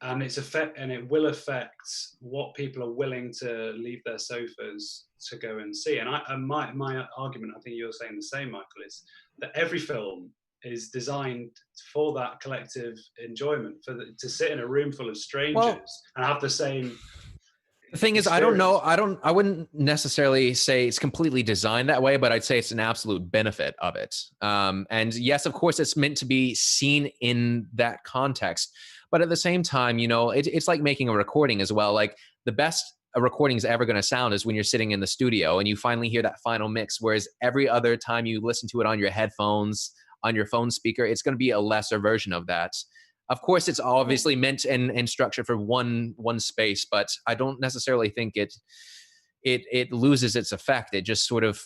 and it will affect what people are willing to leave their sofas to go and see. And my argument, I think you're saying the same, Michael, is that every film is designed for that collective enjoyment, to sit in a room full of strangers and have the same. The thing is, I don't know. I wouldn't necessarily say it's completely designed that way, but I'd say it's an absolute benefit of it. And yes, of course, it's meant to be seen in that context. But at the same time, it's like making a recording as well. Like the best a recording is ever going to sound is when you're sitting in the studio and you finally hear that final mix. Whereas every other time you listen to it on your headphones, on your phone speaker, it's going to be a lesser version of that. Of course, it's obviously meant and structured for one space, but I don't necessarily think it loses its effect. It just sort of,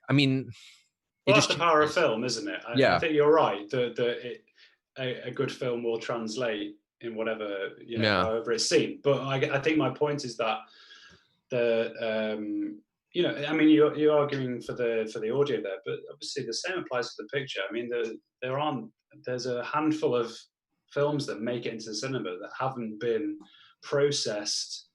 I mean, well, that's the power of film, isn't it? I think you're right. A good film will translate in whatever, however it's seen. But I think my point is that you're arguing for the audio there, but obviously the same applies to the picture. I mean, there's a handful of films that make it into the cinema that haven't been processed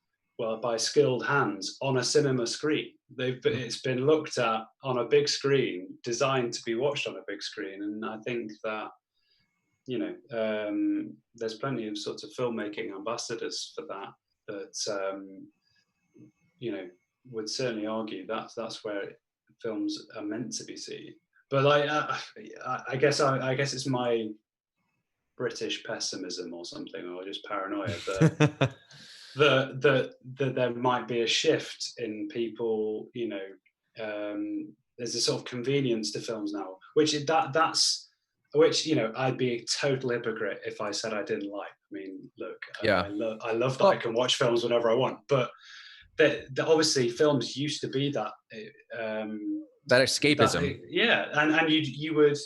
by skilled hands on a cinema screen. It's been looked at on a big screen, designed to be watched on a big screen, and I think that there's plenty of sorts of filmmaking ambassadors for that would certainly argue that's where films are meant to be seen. But I guess it's my British pessimism or something, or just paranoia that there might be a shift in people. There's a sort of convenience to films now, which I'd be a total hypocrite if I said I didn't like. I mean, look, I love that I can watch films whenever I want, but obviously films used to be that escapism. And you would,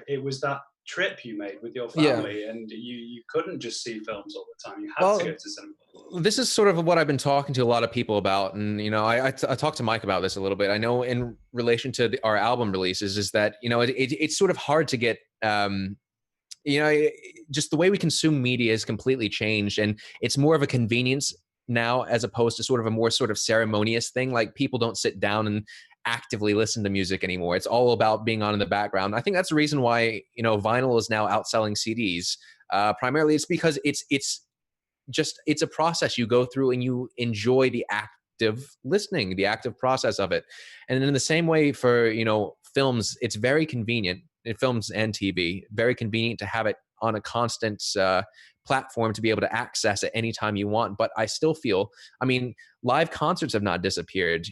it was that trip you made with your family, and you couldn't just see films all the time. You had to go to cinema. This is sort of what I've been talking to a lot of people about, and I talked to Mike about this a little bit. I know in relation to our album releases is that it's sort of hard to get just the way we consume media has completely changed, and it's more of a convenience now as opposed to sort of a more sort of ceremonious thing. Like people don't sit down and actively listen to music anymore. It's all about being on in the background. I think that's the reason why vinyl is now outselling CDs. Primarily, it's because it's a process you go through and you enjoy the active listening, the active process of it. And in the same way for films, it's very convenient in films and TV, very convenient to have it on a constant platform to be able to access it anytime you want. But I still feel, live concerts have not disappeared.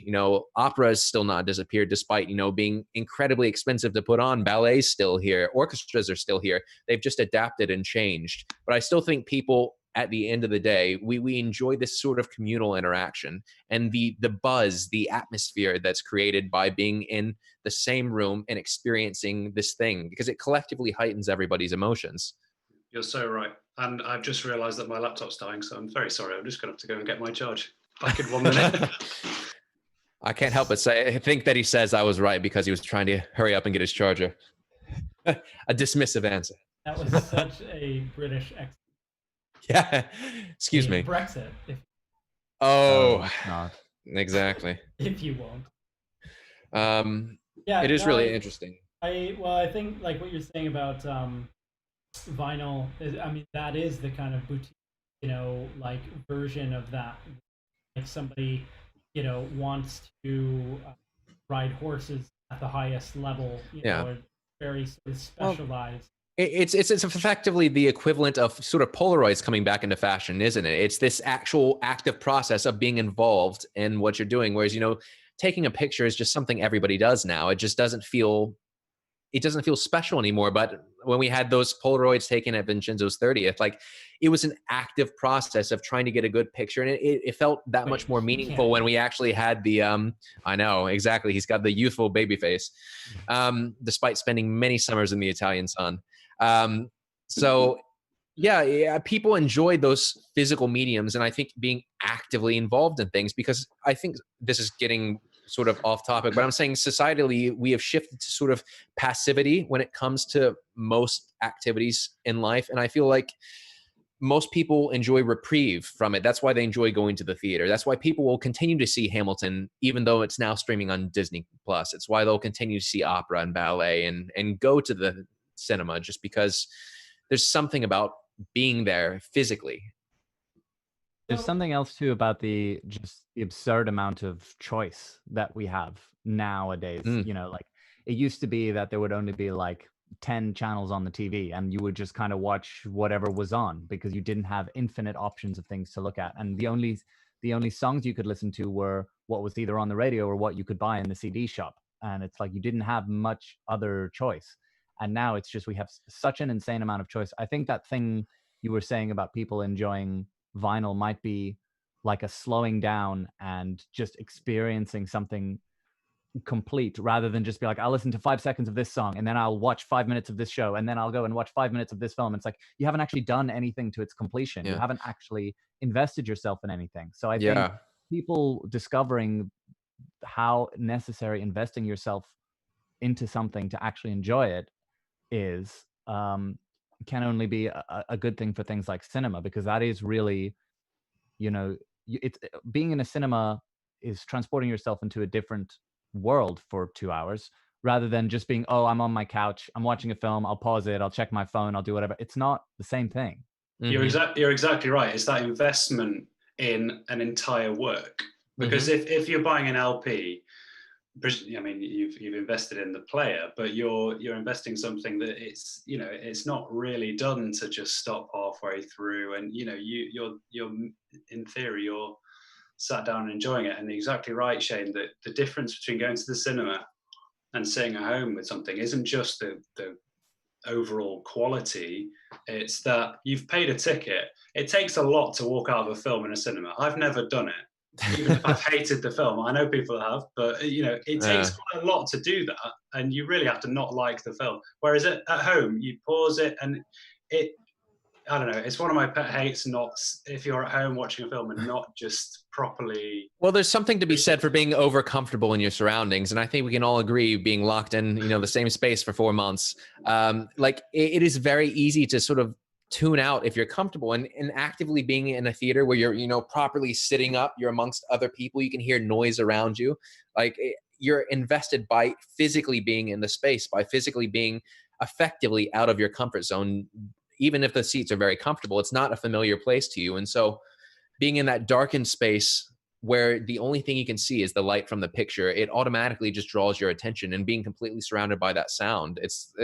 Opera has still not disappeared, despite, being incredibly expensive to put on. Ballet's still here. Orchestras are still here. They've just adapted and changed. But I still think people at the end of the day, we enjoy this sort of communal interaction and the buzz, the atmosphere that's created by being in the same room and experiencing this thing, because it collectively heightens everybody's emotions. You're so right. And I've just realized that my laptop's dying, so I'm very sorry. I'm just going to have to go and get my charge. Back in 1 minute. I can't help but say, I think that he says I was right because he was trying to hurry up and get his charger. A dismissive answer. That was such a British accent. Yeah. Excuse me. Brexit, Oh, not. exactly. if you won't. Yeah, it is really interesting. I think like what you're saying about vinyl is, I mean, that is the kind of boutique, like version of that. Like somebody, wants to ride horses at the highest level, or very sort of specialized. It's effectively the equivalent of sort of Polaroids coming back into fashion, isn't it? It's this actual active process of being involved in what you're doing. Whereas, taking a picture is just something everybody does now. It just doesn't feel special anymore. But when we had those Polaroids taken at Vincenzo's 30th, like it was an active process of trying to get a good picture. And it felt that much more meaningful when we actually had the, I know, exactly. He's got the youthful baby face, despite spending many summers in the Italian sun. So yeah, people enjoy those physical mediums. And I think being actively involved in things, because I think this is getting sort of off topic, but I'm saying societally, we have shifted to sort of passivity when it comes to most activities in life. And I feel like most people enjoy reprieve from it. That's why they enjoy going to the theater. That's why people will continue to see Hamilton, even though it's now streaming on Disney Plus. It's why they'll continue to see opera and ballet and go to the cinema, just because there's something about being there physically. There's something else too about the absurd amount of choice that we have nowadays. Like it used to be that there would only be like 10 channels on the TV and you would just kind of watch whatever was on because you didn't have infinite options of things to look at. And the only songs you could listen to were what was either on the radio or what you could buy in the CD shop. And it's like you didn't have much other choice. And now it's just we have such an insane amount of choice. I think that thing you were saying about people enjoying vinyl might be like a slowing down and just experiencing something complete, rather than just be like, I'll listen to 5 seconds of this song and then I'll watch 5 minutes of this show and then I'll go and watch 5 minutes of this film. It's like you haven't actually done anything to its completion. You haven't actually invested yourself in anything. So I think people discovering how necessary investing yourself into something to actually enjoy it is can only be a good thing for things like cinema, because that is really, it's being in a cinema is transporting yourself into a different world for 2 hours, rather than just being, oh, I'm on my couch, I'm watching a film, I'll pause it, I'll check my phone, I'll do whatever. It's not the same thing. Mm-hmm. You're exactly right. It's that investment in an entire work, because if you're buying an LP, I mean, you've invested in the player, but you're investing something that it's not really done to just stop halfway through, and you're in theory you're sat down and enjoying it. And exactly right, Shane, that the difference between going to the cinema and sitting at home with something isn't just the overall quality, it's that you've paid a ticket. It takes a lot to walk out of a film in a cinema. I've never done it. Even if I've hated the film, I know people have, but it takes quite a lot to do that, and you really have to not like the film. Whereas at home, you pause it, and I don't know, it's one of my pet hates, not if you're at home watching a film and not just properly. Well, there's something to be said for being over comfortable in your surroundings, and I think we can all agree, being locked in the same space for 4 months, like it is very easy to sort of tune out if you're comfortable, and actively being in a theater where you're properly sitting up, you're amongst other people, you can hear noise around you, like you're invested by physically being in the space, by physically being effectively out of your comfort zone. Even if the seats are very comfortable, it's not a familiar place to you. And so being in that darkened space where the only thing you can see is the light from the picture, it automatically just draws your attention, and being completely surrounded by that sound, it's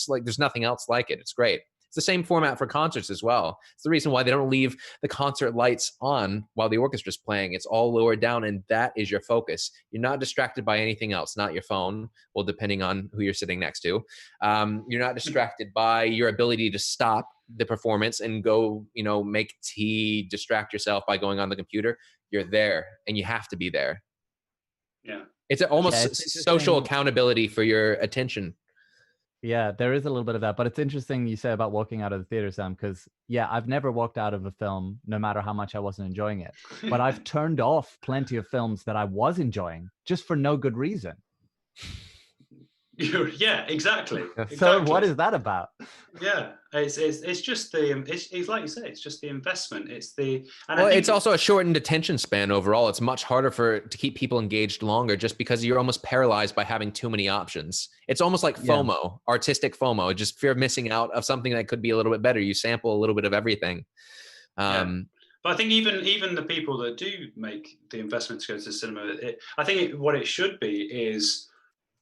like there's nothing else like it. It's great. It's the same format for concerts as well. It's the reason why they don't leave the concert lights on while the orchestra's playing. It's all lowered down, and that is your focus. You're not distracted by anything else, not your phone. Well, depending on who you're sitting next to. You're not distracted by your ability to stop the performance and go, make tea, distract yourself by going on the computer. You're there, and you have to be there. Yeah. It's almost social accountability for your attention. Yeah, there is a little bit of that, but it's interesting you say about walking out of the theater, Sam, because I've never walked out of a film, no matter how much I wasn't enjoying it. But I've turned off plenty of films that I was enjoying just for no good reason. Yeah, exactly. So what is that about? Yeah, it's just it's like you say, it's just the investment. It's also a shortened attention span overall. It's much harder to keep people engaged longer, just because you're almost paralyzed by having too many options. It's almost like FOMO, artistic FOMO, just fear of missing out of something that could be a little bit better. You sample a little bit of everything. But I think even the people that do make the investment to go to the cinema, what it should be is,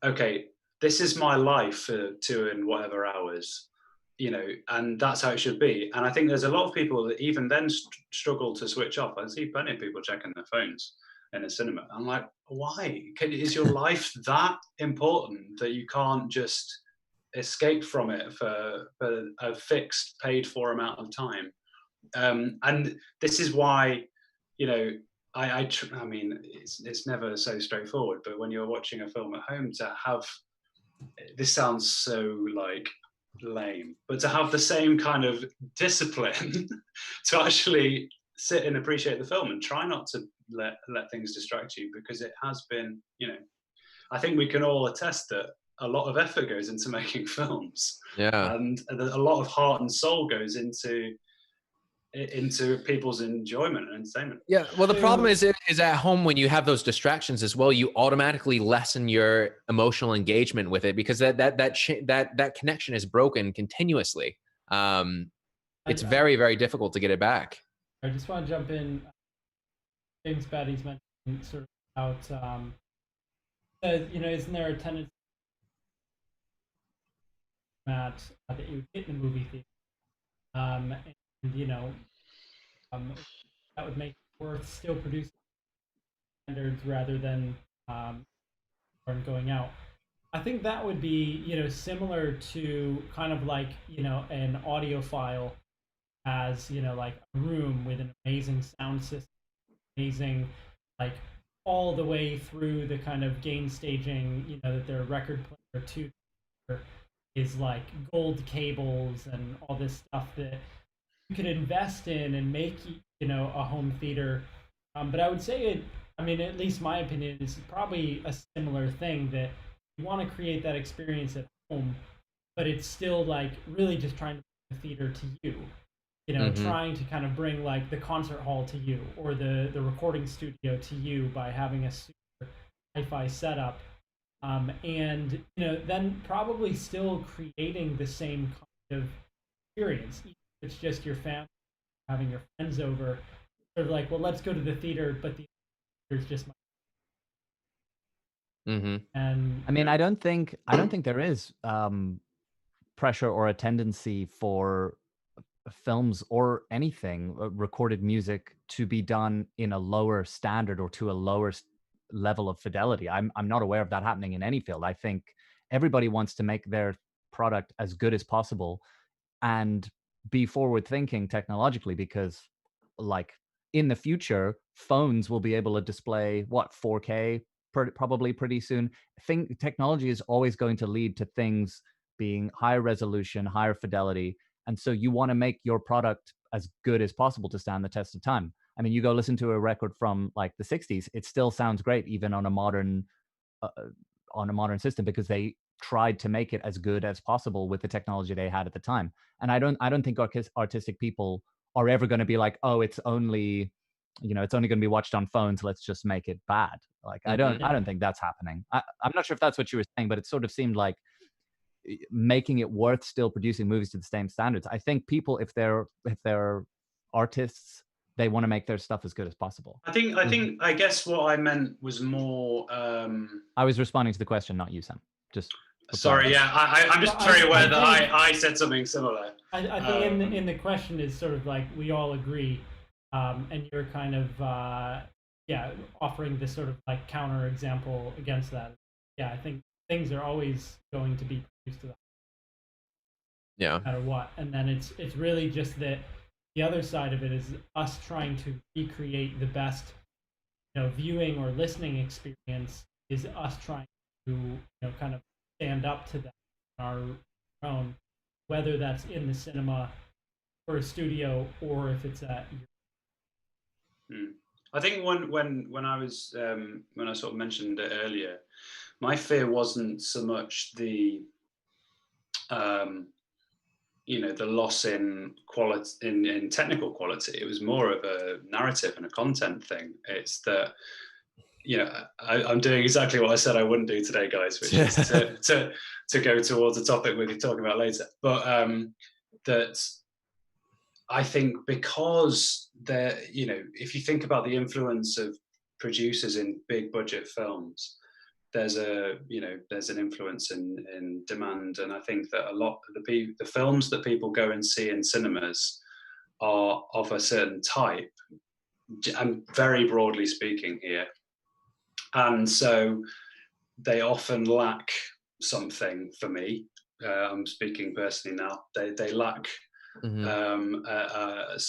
okay, this is my life for 2 and whatever hours, and that's how it should be. And I think there's a lot of people that even then struggle to switch off. I see plenty of people checking their phones in a cinema. I'm like, why? Is your life that important that you can't just escape from it for a fixed paid for amount of time? And this is why, I mean, it's never so straightforward, but when you're watching a film at home, to have, this sounds so like lame, but to have the same kind of discipline to actually sit and appreciate the film and try not to let things distract you, because it has been, I think we can all attest that a lot of effort goes into making films, and a lot of heart and soul goes into people's enjoyment and entertainment. Yeah, well, the problem is at home, when you have those distractions as well, you automatically lessen your emotional engagement with it, because that connection is broken continuously. It's very, very difficult to get it back. I just want to jump in. James Batty's mentioned sort of about isn't there a tendency that you would get in the movie theater, and that would make it worth still producing standards rather than going out. I think that would be similar to kind of like an audiophile has like a room with an amazing sound system, amazing like all the way through the kind of gain staging, that their record player too is like gold cables and all this stuff that you could invest in and make a home theater. But I would say at least my opinion is probably a similar thing, that you want to create that experience at home, but it's still like really just trying to bring the theater to you. Trying to kind of bring like the concert hall to you, or the recording studio to you, by having a super hi-fi setup. And then probably still creating the same kind of experience. Even if it's just your family, having your friends over, sort of like, well, let's go to the theater, but the theater's just my. And I mean, I don't think there is pressure or a tendency for films or anything, recorded music, to be done in a lower standard or to a lower level of fidelity. I'm not aware of that happening in any field. I think everybody wants to make their product as good as possible and be forward thinking technologically, because like in the future, phones will be able to display 4K probably pretty soon. Technology is always going to lead to things being higher resolution, higher fidelity. And so you want to make your product as good as possible to stand the test of time. I mean, you go listen to a record from like the 60s, it still sounds great even on a modern system, because they tried to make it as good as possible with the technology they had at the time. And I don't think artistic people are ever going to be like, oh, it's only going to be watched on phones, let's just make it bad. Like I don't think that's happening. I'm not sure if that's what you were saying, but it sort of seemed like making it worth still producing movies to the same standards. I think people, if they're artists, they want to make their stuff as good as possible. I guess what I meant was more I was responding to the question, not you, Sam. Just Sorry, yeah, I'm just Well, very I aware that think- I said something similar. I think in the question is sort of like we all agree, and you're kind of offering this sort of like counter example against that. Yeah, I think things are always going to be produced to that Yeah. no matter what, and then it's really just that the other side of it is us trying to recreate the best viewing or listening experience is us trying to kind of stand up to that on our own, whether that's in the cinema or a studio or if it's at I think when I was when I sort of mentioned it earlier, my fear wasn't so much the the loss in quality in technical quality. It was more of a narrative and a content thing. It's that I'm doing exactly what I said I wouldn't do today, guys, which is to go towards a topic we'll be talking about later. But that I think because if you think about the influence of producers in big budget films, there's an influence in demand, and I think that a lot of the films that people go and see in cinemas are of a certain type. I'm very broadly speaking here, and so they often lack something for me. I'm speaking personally now. They lack there's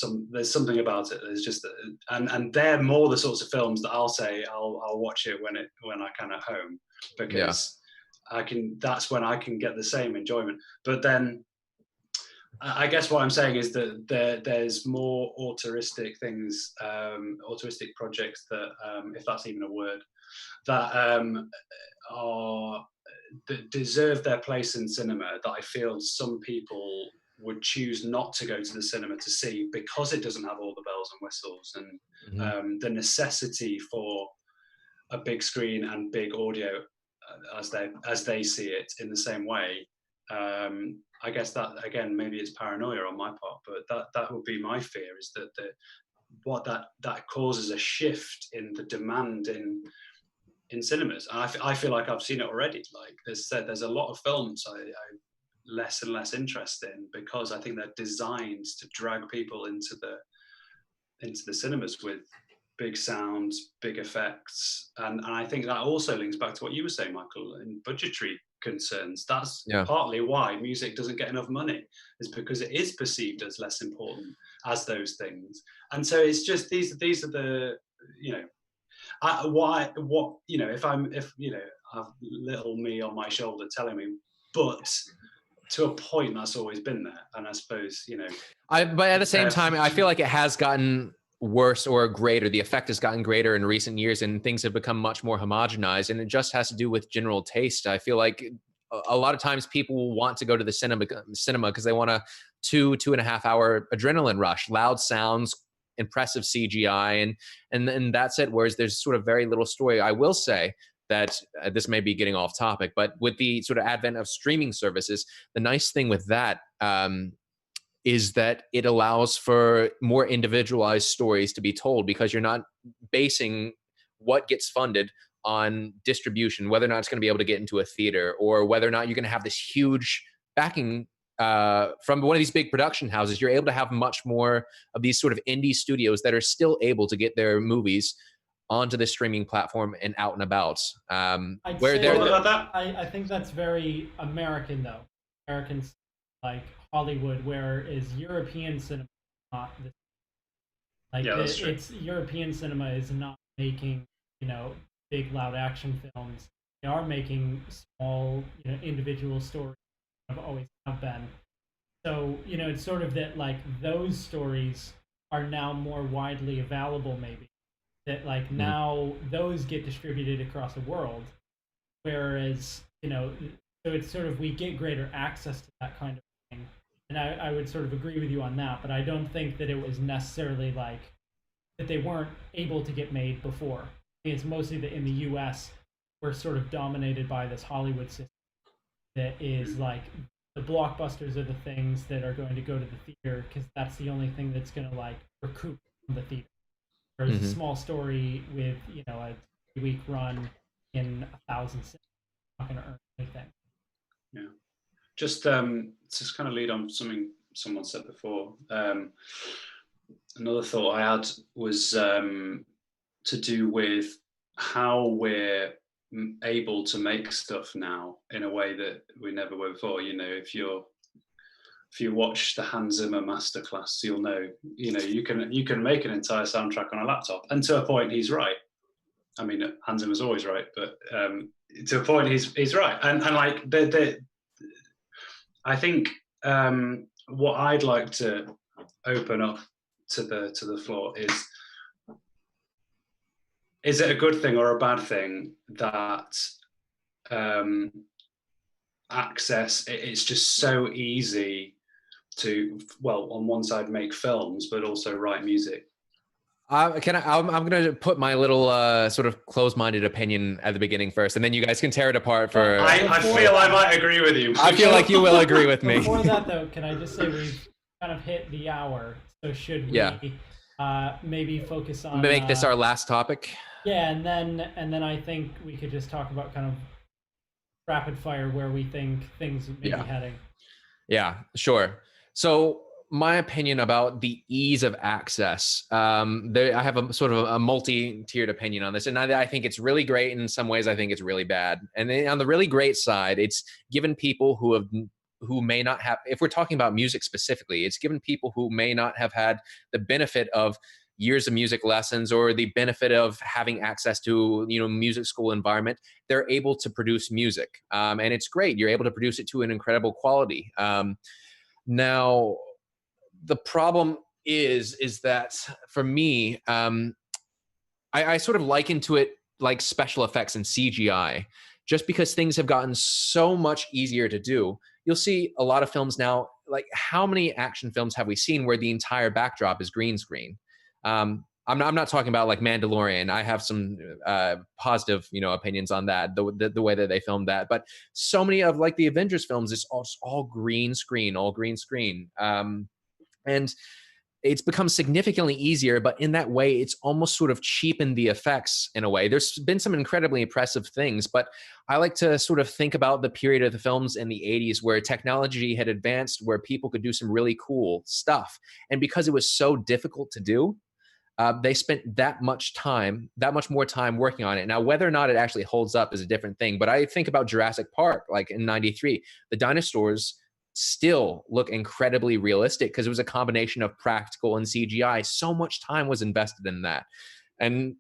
something about it. There's just and they're more the sorts of films that I'll say I'll watch it when I can at home, because that's when I can get the same enjoyment. But then I guess what I'm saying is that there's more altruistic things, altruistic projects that, if that's even a word, that that deserve their place in cinema, that I feel some people would choose not to go to the cinema to see because it doesn't have all the bells and whistles and the necessity for a big screen and big audio as they see it in the same way. I guess that again maybe it's paranoia on my part, but that would be my fear, is that that causes a shift in the demand in cinemas. And I feel like I've seen it already. Like there's a lot of films I less and less interest in, because I think they're designed to drag people into the cinemas with big sounds, big effects, and I think that also links back to what you were saying, Michael, in budgetary concerns. That's partly why music doesn't get enough money, is because it is perceived as less important as those things. And so it's just these are the if I've little me on my shoulder telling me, but to a point that's always been there. And I suppose but at the same time, I feel like it has gotten worse or greater. The effect has gotten greater in recent years, and things have become much more homogenized, and it just has to do with general taste. I feel like a lot of times people will want to go to the cinema because they want a 2.5 hour adrenaline rush, loud sounds, impressive CGI, and that's it. Whereas there's sort of very little story. I will say that this may be getting off topic, but with the sort of advent of streaming services, the nice thing with that is that it allows for more individualized stories to be told, because you're not basing what gets funded on distribution, whether or not it's going to be able to get into a theater, or whether or not you're going to have this huge backing from one of these big production houses. You're able to have much more of these sort of indie studios that are still able to get their movies onto the streaming platform and out and about. I think that's very American, though. Americans like Hollywood, whereas European cinema is not this. Like that's true. It's European cinema is not making big loud action films. They are making small individual stories. Have always have been. So it's sort of that like those stories are now more widely available, maybe. That like now those get distributed across the world, whereas so it's sort of we get greater access to that kind of thing, and I would sort of agree with you on that, but I don't think that it was necessarily like that they weren't able to get made before. I think it's mostly that in the U.S. we're sort of dominated by this Hollywood system that is like the blockbusters are the things that are going to go to the theater because that's the only thing that's going to like recoup from the theater. Whereas a small story with a 3-week run in 1,000 cinemas not going to earn anything. Yeah. Just to kind of lead on something someone said before. Another thought I had was to do with how we're able to make stuff now in a way that we never were before. You know, if you watch the Hans Zimmer masterclass, you'll know, you know, you can make an entire soundtrack on a laptop, and to a point he's right. I mean, Hans Zimmer's always right, but to a point he's right. And like I think what I'd like to open up to the floor is it a good thing or a bad thing that access, it's just so easy to, well, on one side make films, but also write music? I'm going to put my little sort of closed-minded opinion at the beginning first, and then you guys can tear it apart for... I feel I might agree with you. I feel like you will agree with me. Before that, though, can I just say we've kind of hit the hour, so should we maybe focus on... Make this our last topic? Yeah, and then I think we could just talk about kind of rapid fire where we think things may be heading. Yeah, sure. So my opinion about the ease of access, I have a sort of a multi-tiered opinion on this, and I think it's really great. And in some ways, I think it's really bad. And then on the really great side, it's given people who may not have, if we're talking about music specifically, it's given people who may not have had the benefit of years of music lessons or the benefit of having access to, you know, music school environment. They're able to produce music, and it's great. You're able to produce it to an incredible quality. Now, the problem is that for me, I sort of liken to it like special effects and CGI. Just because things have gotten so much easier to do, you'll see a lot of films now. Like, how many action films have we seen where the entire backdrop is green screen? I'm not talking about like Mandalorian. I have some positive, you know, opinions on that, the way that they filmed that. But so many of like the Avengers films, it's all green screen, and it's become significantly easier, but in that way, it's almost sort of cheapened the effects in a way. There's been some incredibly impressive things, but I like to sort of think about the period of the films in the 80s where technology had advanced, where people could do some really cool stuff. And because it was so difficult to do, they spent that much more time working on it. Now, whether or not it actually holds up is a different thing, but I think about Jurassic Park, like in '93, the dinosaurs still look incredibly realistic because it was a combination of practical and CGI. So much time was invested in that. And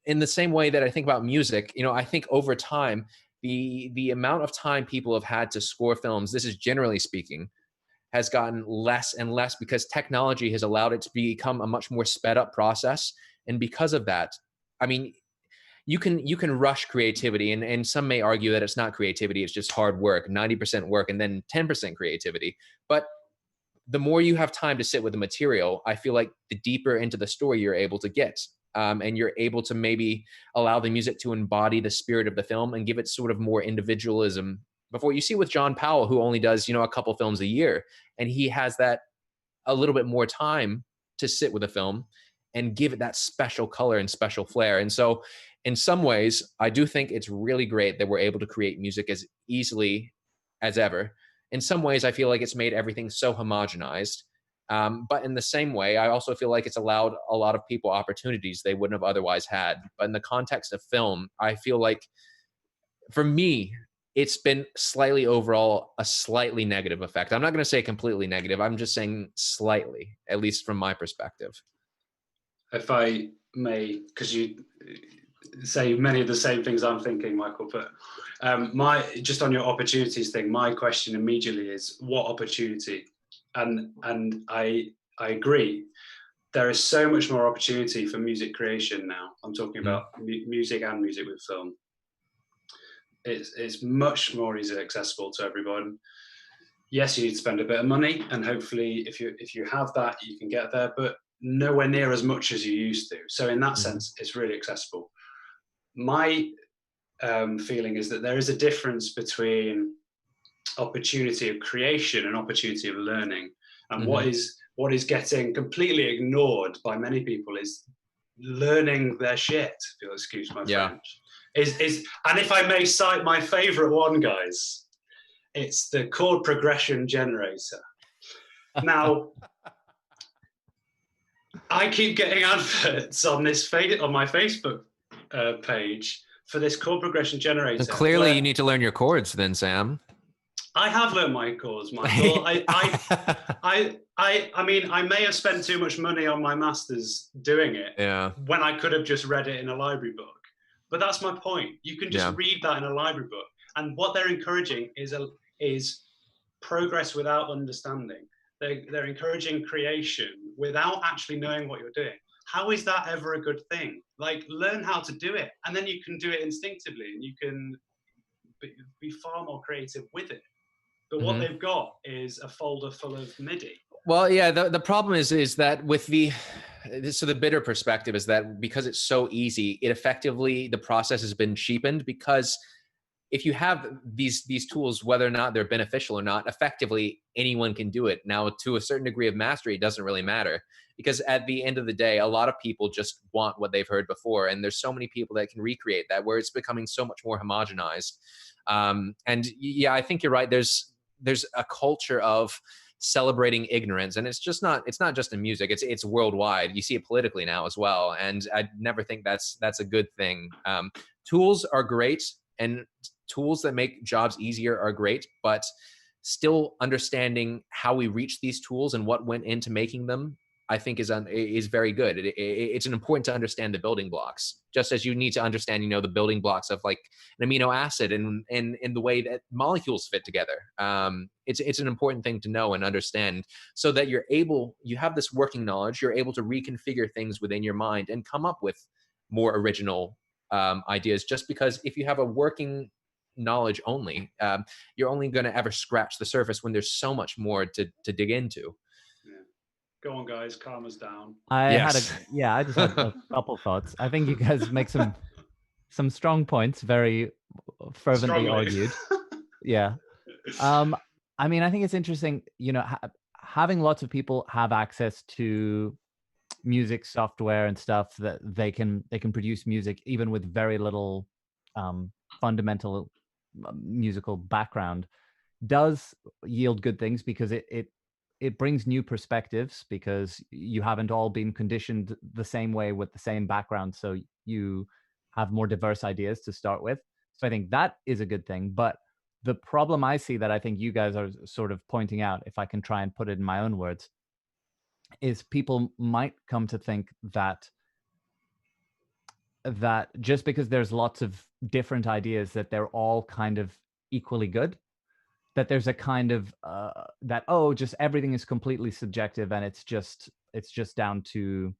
in the same way that I think about music, you know, I think over time, the amount of time people have had to score films, this is generally speaking, has gotten less and less because technology has allowed it to become a much more sped up process. And because of that, I mean, you can rush creativity, and some may argue that it's not creativity, it's just hard work, 90% work, and then 10% creativity. But the more you have time to sit with the material, I feel like the deeper into the story you're able to get. And you're able to maybe allow the music to embody the spirit of the film and give it sort of more individualism. Before you see with John Powell, who only does, you know, a couple films a year, and he has that a little bit more time to sit with a film and give it that special color and special flair. And so in some ways, I do think it's really great that we're able to create music as easily as ever. In some ways, I feel like it's made everything so homogenized. But in the same way, I also feel like it's allowed a lot of people opportunities they wouldn't have otherwise had. But in the context of film, I feel like, for me, it's been slightly overall a slightly negative effect. I'm not going to say completely negative. I'm just saying slightly, at least from my perspective. If I may, because you say many of the same things I'm thinking, Michael, but just on your opportunities thing, my question immediately is, what opportunity? And I agree. There is so much more opportunity for music creation now. I'm talking about music and music with film. It's much more easily accessible to everyone. Yes, you need to spend a bit of money, and hopefully if you have that, you can get there, but nowhere near as much as you used to. So in that sense, it's really accessible. My feeling is that there is a difference between opportunity of creation and opportunity of learning. And what is getting completely ignored by many people is learning their shit, if you'll excuse my French. And if I may cite my favorite one, guys, It's the chord progression generator. Now, I keep getting adverts on on my Facebook page for this chord progression generator. So clearly, you need to learn your chords, then, Sam. I have learned my chords, Michael. I mean, I may have spent too much money on my masters doing it when I could have just read it in a library book. But that's my point. You can just read that in a library book. And what they're encouraging is progress without understanding. They're encouraging creation without actually knowing what you're doing. How is that ever a good thing? Like, learn how to do it, and then you can do it instinctively, and you can be far more creative with it. But what they've got is a folder full of MIDI. Well, yeah, the problem is that with the bitter perspective is that because it's so easy, it effectively, the process has been cheapened, because if you have these tools, whether or not they're beneficial or not, effectively anyone can do it. Now, to a certain degree of mastery, it doesn't really matter, because at the end of the day, a lot of people just want what they've heard before. And there's so many people that can recreate that, where it's becoming so much more homogenized. And yeah, I think you're right. There's a culture of celebrating ignorance, and it's not just in music, it's worldwide. You see it politically now as well, and I never think that's a good thing. Tools are great, and tools that make jobs easier are great, but still understanding how we reach these tools and what went into making them, I think is very good. It's important to understand the building blocks, just as you need to understand, the building blocks of like an amino acid and the way that molecules fit together. It's an important thing to know and understand, so that you have this working knowledge, you're able to reconfigure things within your mind and come up with more original ideas. Just because if you have a working knowledge only, you're only going to ever scratch the surface when there's so much more to dig into. Go on, guys, calm us down. I just had a couple thoughts. I think you guys make some strong points, very fervently argued. Yeah. I mean, I think it's interesting, having lots of people have access to music software and stuff, that they can produce music even with very little fundamental musical background, does yield good things, because it brings new perspectives, because you haven't all been conditioned the same way with the same background. So you have more diverse ideas to start with. So I think that is a good thing. But the problem I see, that I think you guys are sort of pointing out, if I can try and put it in my own words, is people might come to think that just because there's lots of different ideas, that they're all kind of equally good. That there's a kind of just everything is completely subjective, and it's just down to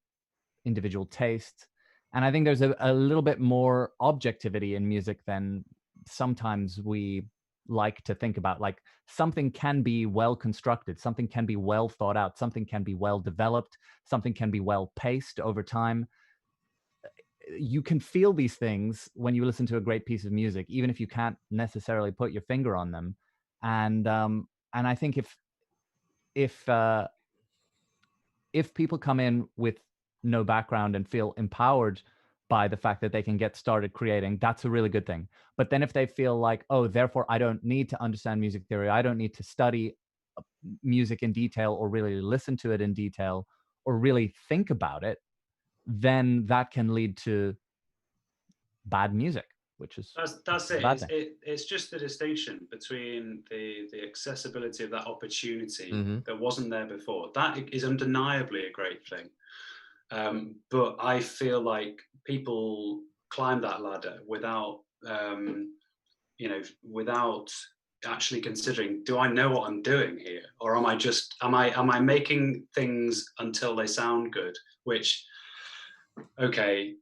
individual taste. And I think there's a little bit more objectivity in music than sometimes we like to think about. Like, something can be well constructed, something can be well thought out, something can be well developed, something can be well paced over time. You can feel these things when you listen to a great piece of music, even if you can't necessarily put your finger on them. And I think if people come in with no background and feel empowered by the fact that they can get started creating, that's a really good thing. But then if they feel like, oh, therefore I don't need to understand music theory, I don't need to study music in detail, or really listen to it in detail, or really think about it, then that can lead to bad music. Which is that's it. It's just the distinction between the accessibility of that opportunity that wasn't there before. That is undeniably a great thing. But I feel like people climb that ladder without actually considering, do I know what I'm doing here, or am I making things until they sound good? Which, okay,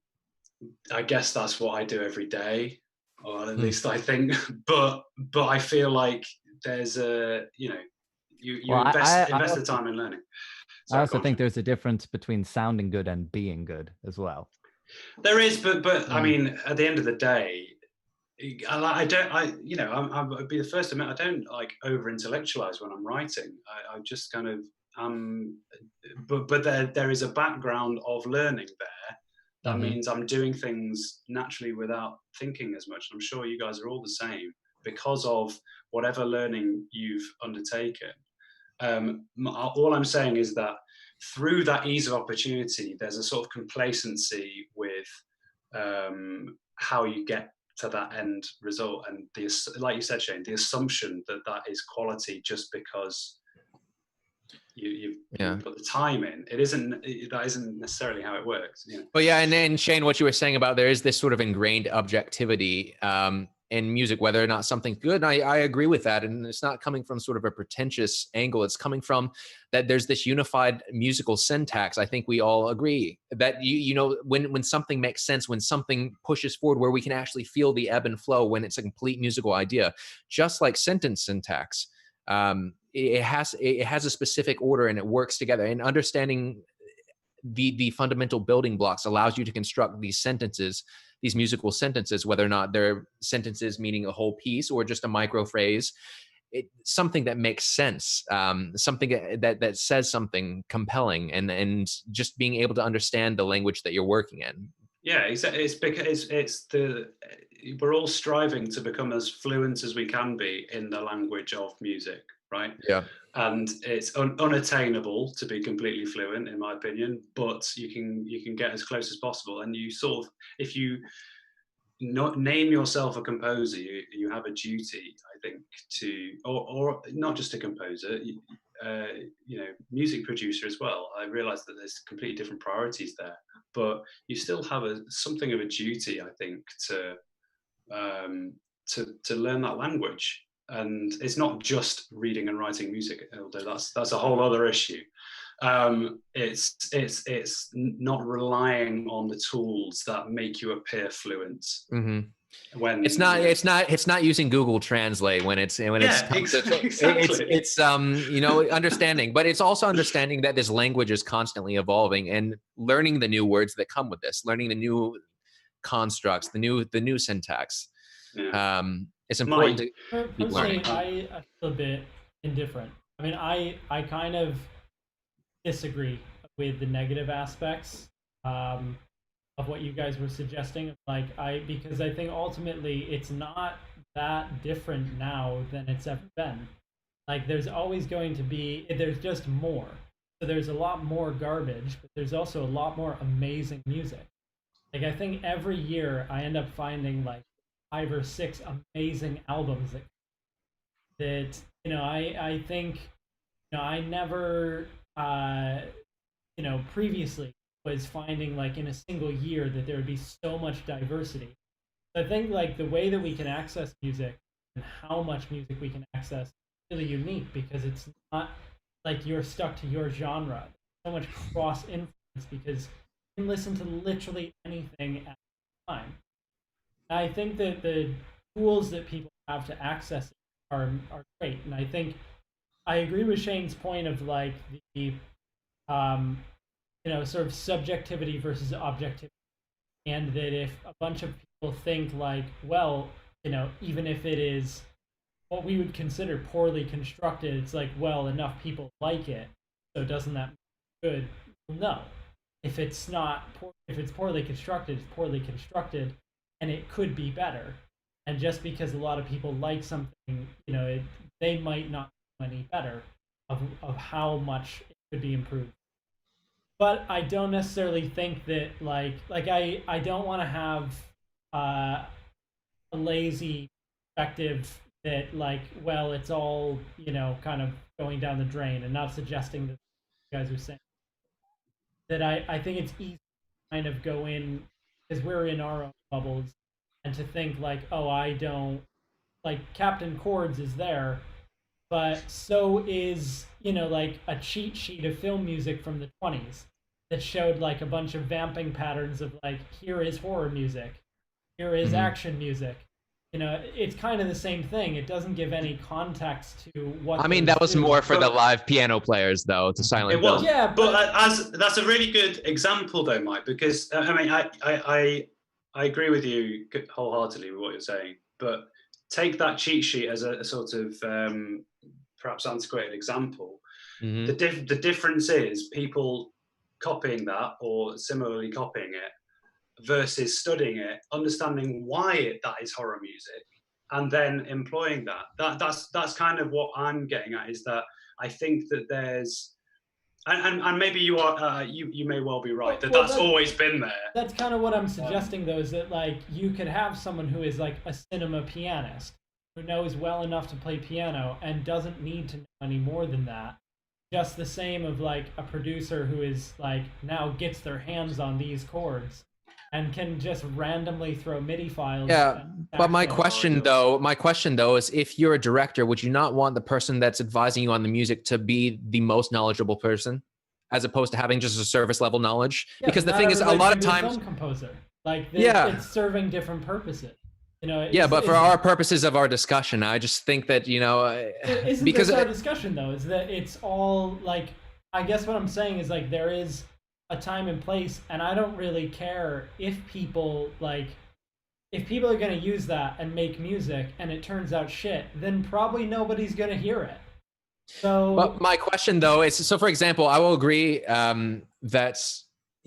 I guess that's what I do every day, or at least I think. But I feel like there's you invest the time in learning. I also think there's a difference between sounding good and being good as well. There is, but I mean, at the end of the day, I'd be the first to admit, I don't like over intellectualize when I'm writing. I just kind of but there is a background of learning there. That means I'm doing things naturally without thinking as much. I'm sure you guys are all the same. because of whatever learning you've undertaken. All I'm saying is that through that ease of opportunity, there's a sort of complacency with how you get to that end result, and like you said, Shane, the assumption that that is quality just because you put the time in. That isn't necessarily how it works. You know? But yeah, and then Shane, what you were saying about there is this sort of ingrained objectivity in music, whether or not something's good. And I agree with that. And it's not coming from sort of a pretentious angle. It's coming from that there's this unified musical syntax. I think we all agree that, you know, when something makes sense, when something pushes forward, where we can actually feel the ebb and flow, when it's a complete musical idea, just like sentence syntax, it has a specific order and it works together. And understanding the fundamental building blocks allows you to construct these sentences, these musical sentences, whether or not they're sentences meaning a whole piece or just a micro phrase, something that makes sense, something that says something compelling, and just being able to understand the language that you're working in. Yeah, it's because we're all striving to become as fluent as we can be in the language of music, right? Yeah. And it's unattainable to be completely fluent, in my opinion, but you can get as close as possible. And you sort of, if you name yourself a composer, you have a duty, I think, to, or not just a composer, you know, music producer as well. I realize that there's completely different priorities there, but you still have something of a duty, I think, to learn that language. And it's not just reading and writing music, although that's a whole other issue. It's not relying on the tools that make you appear fluent. Mm-hmm. When it's not using Google Translate when it's exactly. It's you know, understanding, but it's also understanding that this language is constantly evolving and learning the new words that come with this, learning the new constructs, the new syntax. Yeah. It's important to keep personally, learning. I feel a bit indifferent. I mean, I kind of disagree with the negative aspects of what you guys were suggesting. Because I think ultimately it's not that different now than it's ever been. Like, there's always going to be, there's just more. So there's a lot more garbage, but there's also a lot more amazing music. Like, I think every year I end up finding like 5 or 6 amazing albums that you know, I think, you know, I never you know, previously was finding like in a single year that there would be so much diversity. So I think like the way that we can access music and how much music we can access is really unique, because it's not like you're stuck to your genre. There's so much cross influence because you can listen to literally anything at the time. And I think that the tools that people have to access it are great. And I think I agree with Shane's point of like the you know, sort of subjectivity versus objectivity, and that if a bunch of people think like, well, you know, even if it is what we would consider poorly constructed, it's like, well, enough people like it, so doesn't that make it good? Well, no. If it's poorly constructed, it's poorly constructed, and it could be better. And just because a lot of people like something, you know, they might not know any better of how much it could be improved. But I don't necessarily think that like I don't want to have a lazy perspective that like, well, it's all, you know, kind of going down the drain, and not suggesting that you guys are saying that. I think it's easy to kind of go in, because we're in our own bubbles, and to think like, oh, I don't like Captain Chords is there, but so is, you know, like a cheat sheet of film music from the 20s that showed like a bunch of vamping patterns of like, here is horror music, here is action music. You know, it's kind of the same thing. It doesn't give any context to what. I mean, that was more for the live piano players, though, to Silent Hill. Yeah, but as that's a really good example, though, Mike, because I mean, I agree with you wholeheartedly with what you're saying, but take that cheat sheet as a sort of perhaps antiquated example. Mm-hmm. The difference is people copying that or similarly copying it versus studying it, understanding why that is horror music, and then employing that's kind of what I'm getting at, is that I think that there's and maybe you are you may well be right that that's always been there. That's kind of what I'm suggesting, though, is that like you could have someone who is like a cinema pianist who knows well enough to play piano and doesn't need to know any more than that. Just the same of like a producer who is like now gets their hands on these chords and can just randomly throw MIDI files. Yeah, but my question though is, if you're a director, would you not want the person that's advising you on the music to be the most knowledgeable person, as opposed to having just a service level knowledge? Yeah, because the thing is, a lot of times, film composer, like it's serving different purposes. You know, yeah, but for our purposes of our discussion, I just think that, you know, because our discussion though is that it's all like, I guess what I'm saying is like there is a time and place, and I don't really care if people are going to use that and make music and it turns out shit, then probably nobody's going to hear it. So but my question though is, so for example, I will agree that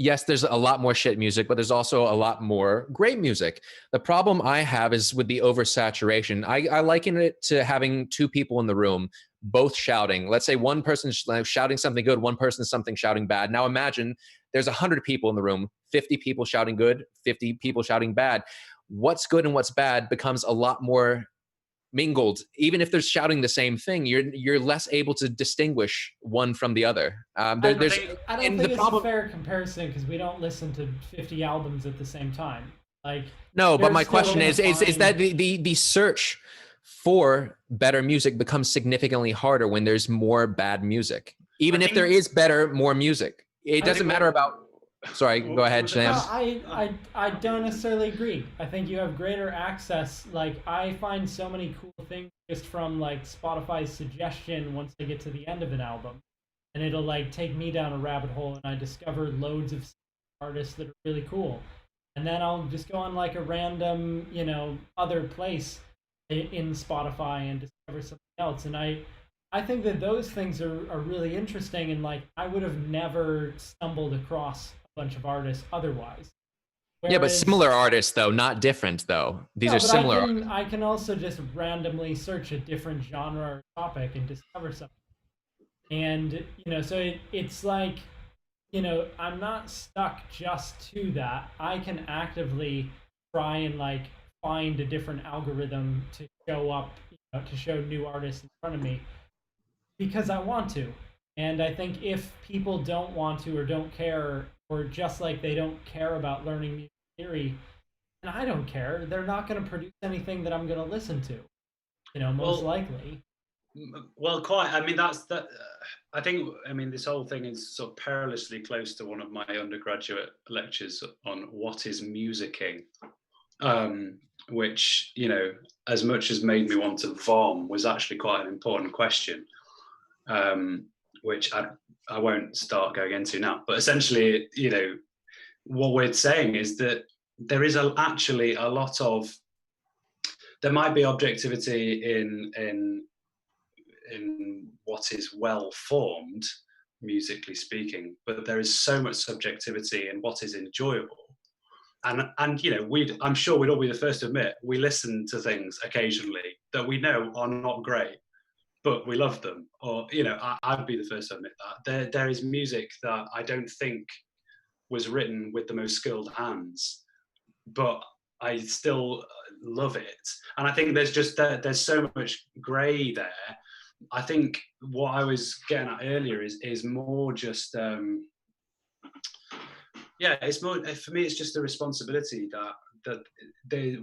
yes, there's a lot more shit music, but there's also a lot more great music. The problem I have is with the oversaturation. I liken it to having two people in the room, both shouting. Let's say one person's shouting something good, one person's shouting bad. Now imagine there's 100 people in the room, 50 people shouting good, 50 people shouting bad. What's good and what's bad becomes a lot more mingled. Even if they're shouting the same thing, you're less able to distinguish one from the other. I don't think it's a fair comparison, because we don't listen to 50 albums at the same time. Like, no, but my question is that the search for better music becomes significantly harder when there's more bad music. Even if there is more music, it doesn't matter about. Sorry, go ahead, Shams. No, I don't necessarily agree. I think you have greater access. Like, I find so many cool things just from like Spotify's suggestion once I get to the end of an album, and it'll like take me down a rabbit hole, and I discover loads of artists that are really cool, and then I'll just go on like a random, you know, other place in Spotify and discover something else. And I think that those things are really interesting, and like I would have never stumbled across a bunch of artists otherwise. Whereas, yeah, but similar artists though, not different though. These are similar. I can also just randomly search a different genre or topic and discover something. And you know, so it's like, you know, I'm not stuck just to that. I can actively try and like find a different algorithm to show up, you know, to show new artists in front of me, because I want to. And I think if people don't want to or don't care, or just like they don't care about learning music theory, and I don't care, they're not going to produce anything that I'm going to listen to, you know, most likely. Well, quite. I mean, I think, I mean, this whole thing is sort of perilously close to one of my undergraduate lectures on what is musicking, which, you know, as much as made me want to vom, was actually quite an important question, which I won't start going into now. But essentially, you know, what we're saying is that there is actually a lot of, there might be objectivity in what is well formed, musically speaking, but there is so much subjectivity in what is enjoyable. And you know, I'm sure we'd all be the first to admit, we listen to things occasionally that we know are not great, but we love them. Or, you know, I'd be the first to admit that. There is music that I don't think was written with the most skilled hands, but I still love it. And I think there's so much grey there. I think what I was getting at earlier is more just, it's more, for me, it's just a responsibility that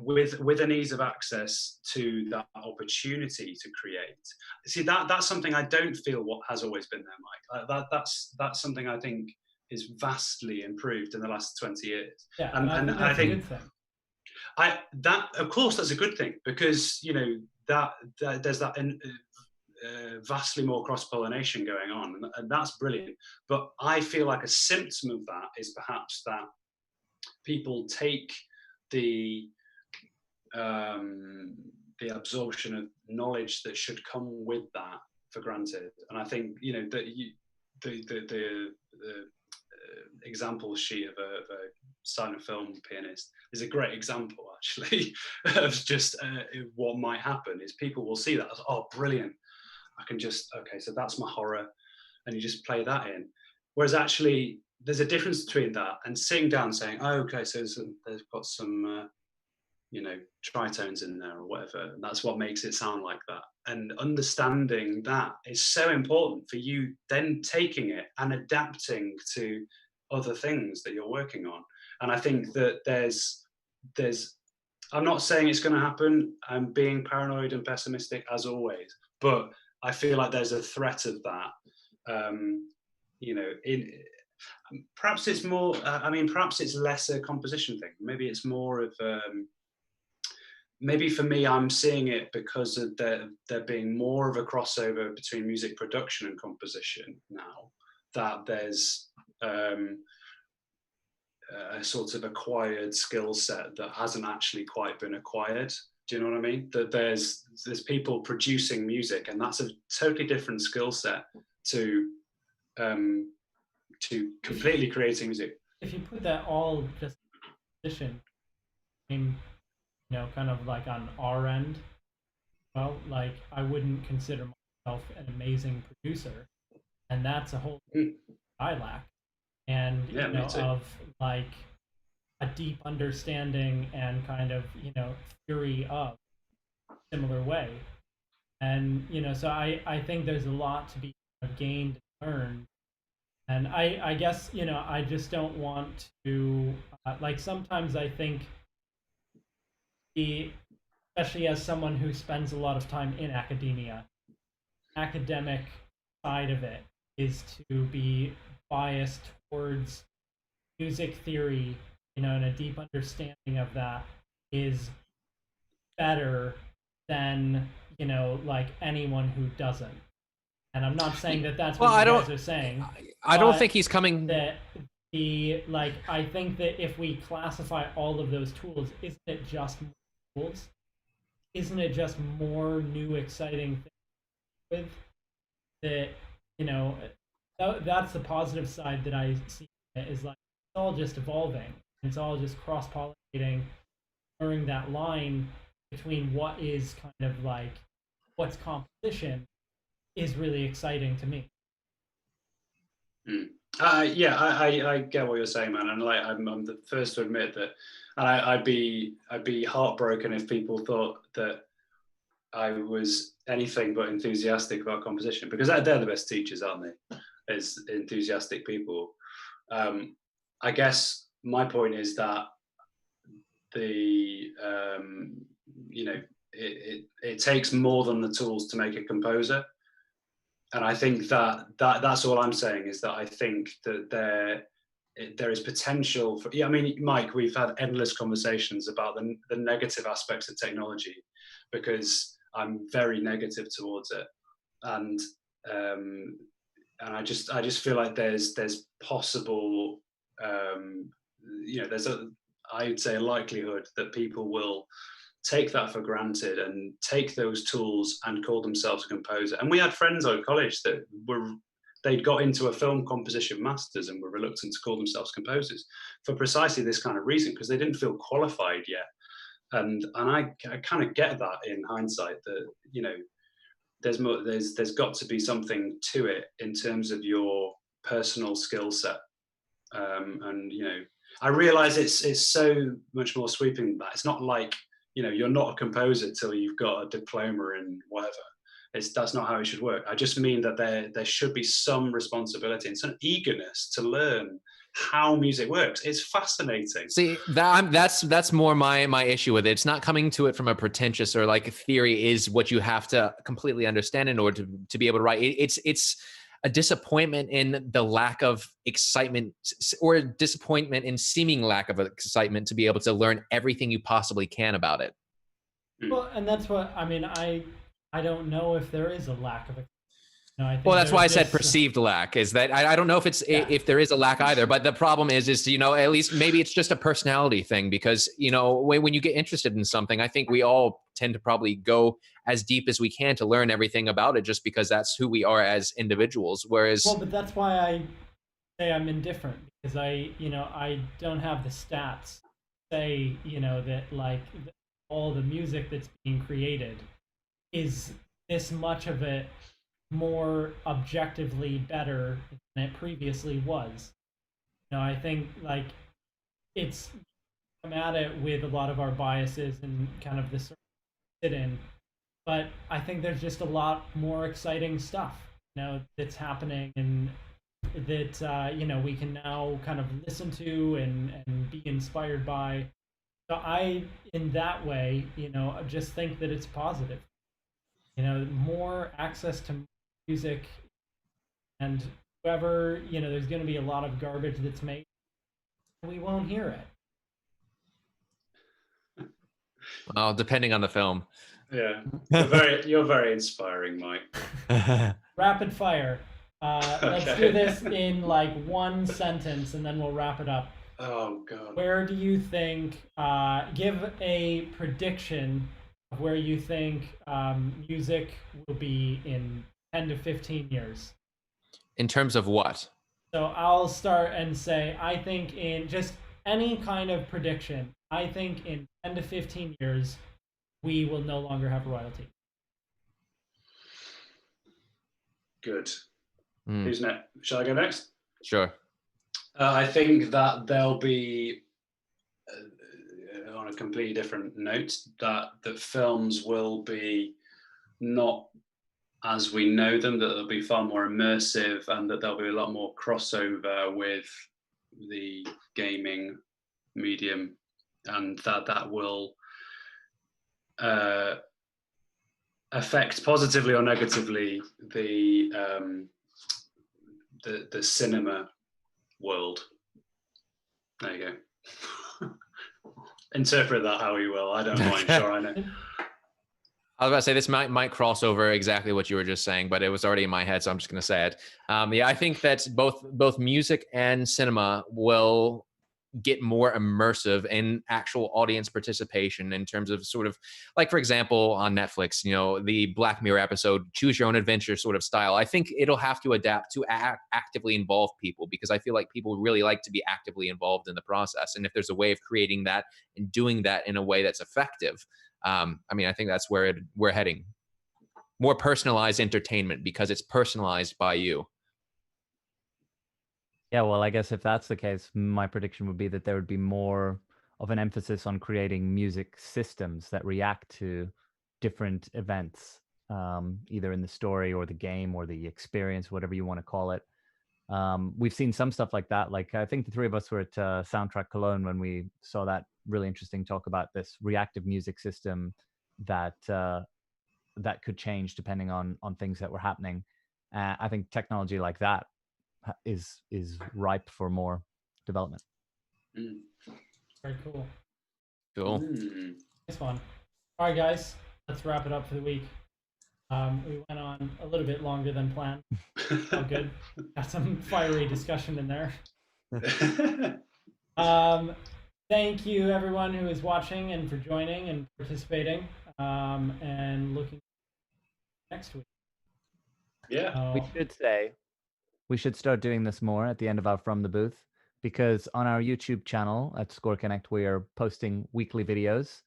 with an ease of access to that opportunity to create. See, that's something I don't feel what has always been there, Mike. That's something I think is vastly improved in the last 20 years. Yeah, and I think that, of course, that's a good thing, because, you know, that there's that vastly more cross-pollination going on, and that's brilliant. But I feel like a symptom of that is perhaps that people take the absorption of knowledge that should come with that for granted. And I think, you know, that example sheet of a silent film pianist is a great example, actually, of just what might happen is people will see that as, oh, brilliant. I can just, okay, so that's my horror. And you just play that in. Whereas actually, there's a difference between that and sitting down saying, oh, okay, so they've got some, tritones in there or whatever. And that's what makes it sound like that. And understanding that is so important for you then taking it and adapting to other things that you're working on. And I think that there's I'm not saying it's going to happen. I'm being paranoid and pessimistic as always, but I feel like there's a threat of that. Perhaps it's more, perhaps it's less a composition thing. Maybe it's more of, maybe for me, I'm seeing it because of there being more of a crossover between music production and composition now, that there's a sort of acquired skill set that hasn't actually quite been acquired. Do you know what I mean? That there's people producing music, and that's a totally different skill set to completely creating music. If you put that all just position, kind of like on our end, well, like I wouldn't consider myself an amazing producer, and that's a whole I lack. And of like a deep understanding and kind of theory of similar way. And so I think there's a lot to be gained and learned. And I guess I just don't want to like sometimes I think especially as someone who spends a lot of time in academia, academic side of it is to be biased towards music theory, and a deep understanding of that is better than like anyone who doesn't. And I'm not saying that that's what you guys are saying. I don't think he's coming. That I think that if we classify all of those tools, isn't it just more tools? Isn't it just more new, exciting things with that? That's the positive side that I see. Is like it's all just evolving. It's all just cross-pollinating, blurring that line between what is kind of like what's composition is really exciting to me. I get what you're saying, man, and like I'm the first to admit that, and I'd be heartbroken if people thought that I was anything but enthusiastic about composition, because they're the best teachers, aren't they? As enthusiastic people. I guess my point is that it takes more than the tools to make a composer. And I think that's all I'm saying, is that I think that there is potential for, Mike, we've had endless conversations about the negative aspects of technology, because I'm very negative towards it. And I just feel like there's possible, there's I'd say a likelihood that people will take that for granted and take those tools and call themselves a composer. And we had friends at college that they'd got into a film composition masters and were reluctant to call themselves composers for precisely this kind of reason, because they didn't feel qualified yet. And I kind of get that in hindsight, that there's got to be something to it in terms of your personal skill set. And I realize it's so much more sweeping than that. It's not like you're not a composer till you've got a diploma in whatever. That's not how it should work. I just mean that there should be some responsibility and some eagerness to learn how music works. It's fascinating. See, that's more my issue with it. It's not coming to it from a pretentious or like a theory is what you have to completely understand in order to be able to write. It's a disappointment in the lack of excitement, or a disappointment in seeming lack of excitement to be able to learn everything you possibly can about it. Well, and that's what I don't know if there is a lack of it. Well, that's why I said perceived lack, is that I don't know if it's if there is a lack either, but the problem is at least maybe it's just a personality thing, because when you get interested in something, I think we all tend to probably go as deep as we can to learn everything about it, just because that's who we are as individuals. Whereas, but that's why I say I'm indifferent, because I don't have the stats say, that like all the music that's being created is this much of it more objectively better than it previously was. I think like it's come at it with a lot of our biases and kind of the sit in, but I think there's just a lot more exciting stuff, that's happening, and that we can now kind of listen to and be inspired by. So I, in that way, just think that it's positive. More access to music, and whoever, there's going to be a lot of garbage that's made, we won't hear it. Well, depending on the film. Yeah, you're very inspiring, Mike. Rapid fire. Let's Okay. do this in like one sentence, and then we'll wrap it up. Oh God. Where do you think? Give a prediction of where you think music will be in 10 to 15 years. In terms of what? So I'll start and say, I think in just any kind of prediction, I think in 10 to 15 years, we will no longer have royalty. Good. Who's next? Shall I go next? Sure. I think that there'll be, on a completely different note, that films will be not as we know them, that they'll be far more immersive, and that there'll be a lot more crossover with the gaming medium, and that will affect positively or negatively the cinema world. There you go. Interpret that how you will. I don't know. I'm sure I know. I was about to say this might cross over exactly what you were just saying, but it was already in my head, so I'm just going to say it. Yeah, I think that both music and cinema will get more immersive in actual audience participation in terms of sort of like, for example, on Netflix, the Black Mirror episode, choose your own adventure sort of style. I think it'll have to adapt to actively involve people, because I feel like people really like to be actively involved in the process. And if there's a way of creating that and doing that in a way that's effective, I think that's where we're heading. More personalized entertainment, because it's personalized by you. Yeah, well, I guess if that's the case, my prediction would be that there would be more of an emphasis on creating music systems that react to different events, either in the story or the game or the experience, whatever you want to call it. We've seen some stuff like that. Like, I think the three of us were at Soundtrack Cologne when we saw that really interesting talk about this reactive music system that that could change depending on things that were happening. I think technology like that is ripe for more development. Very cool. Cool. Nice one. All right, guys, let's wrap it up for the week. We went on a little bit longer than planned. Oh, good. Got some fiery discussion in there. Thank you, everyone who is watching and for joining and participating, and looking next week. Yeah. We should start doing this more at the end of our From the Booth, because on our YouTube channel at Score Connect, we are posting weekly videos.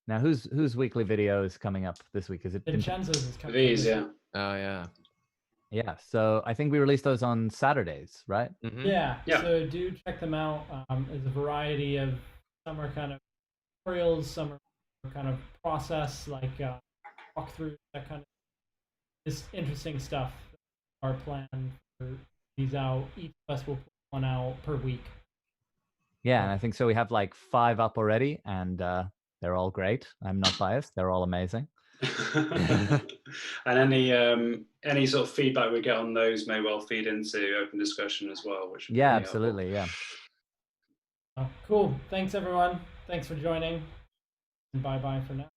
Now, whose weekly video is coming up this week? Is it Vincenzo's is coming? These, yeah. Oh, yeah. Yeah, so I think we release those on Saturdays, right? Mm-hmm. Yeah. Yeah. So do check them out. There's a variety of, some are kind of tutorials, some are kind of process, like walkthroughs, that kind of just interesting stuff. Our plan for these out. Each of us will put one out per week. Yeah, and I think so. We have like 5 up already, and they're all great. I'm not biased; they're all amazing. And any sort of feedback we get on those may well feed into open discussion as well, which would be absolutely, helpful. yeah. Cool. Thanks, everyone. Thanks for joining. And bye-bye for now.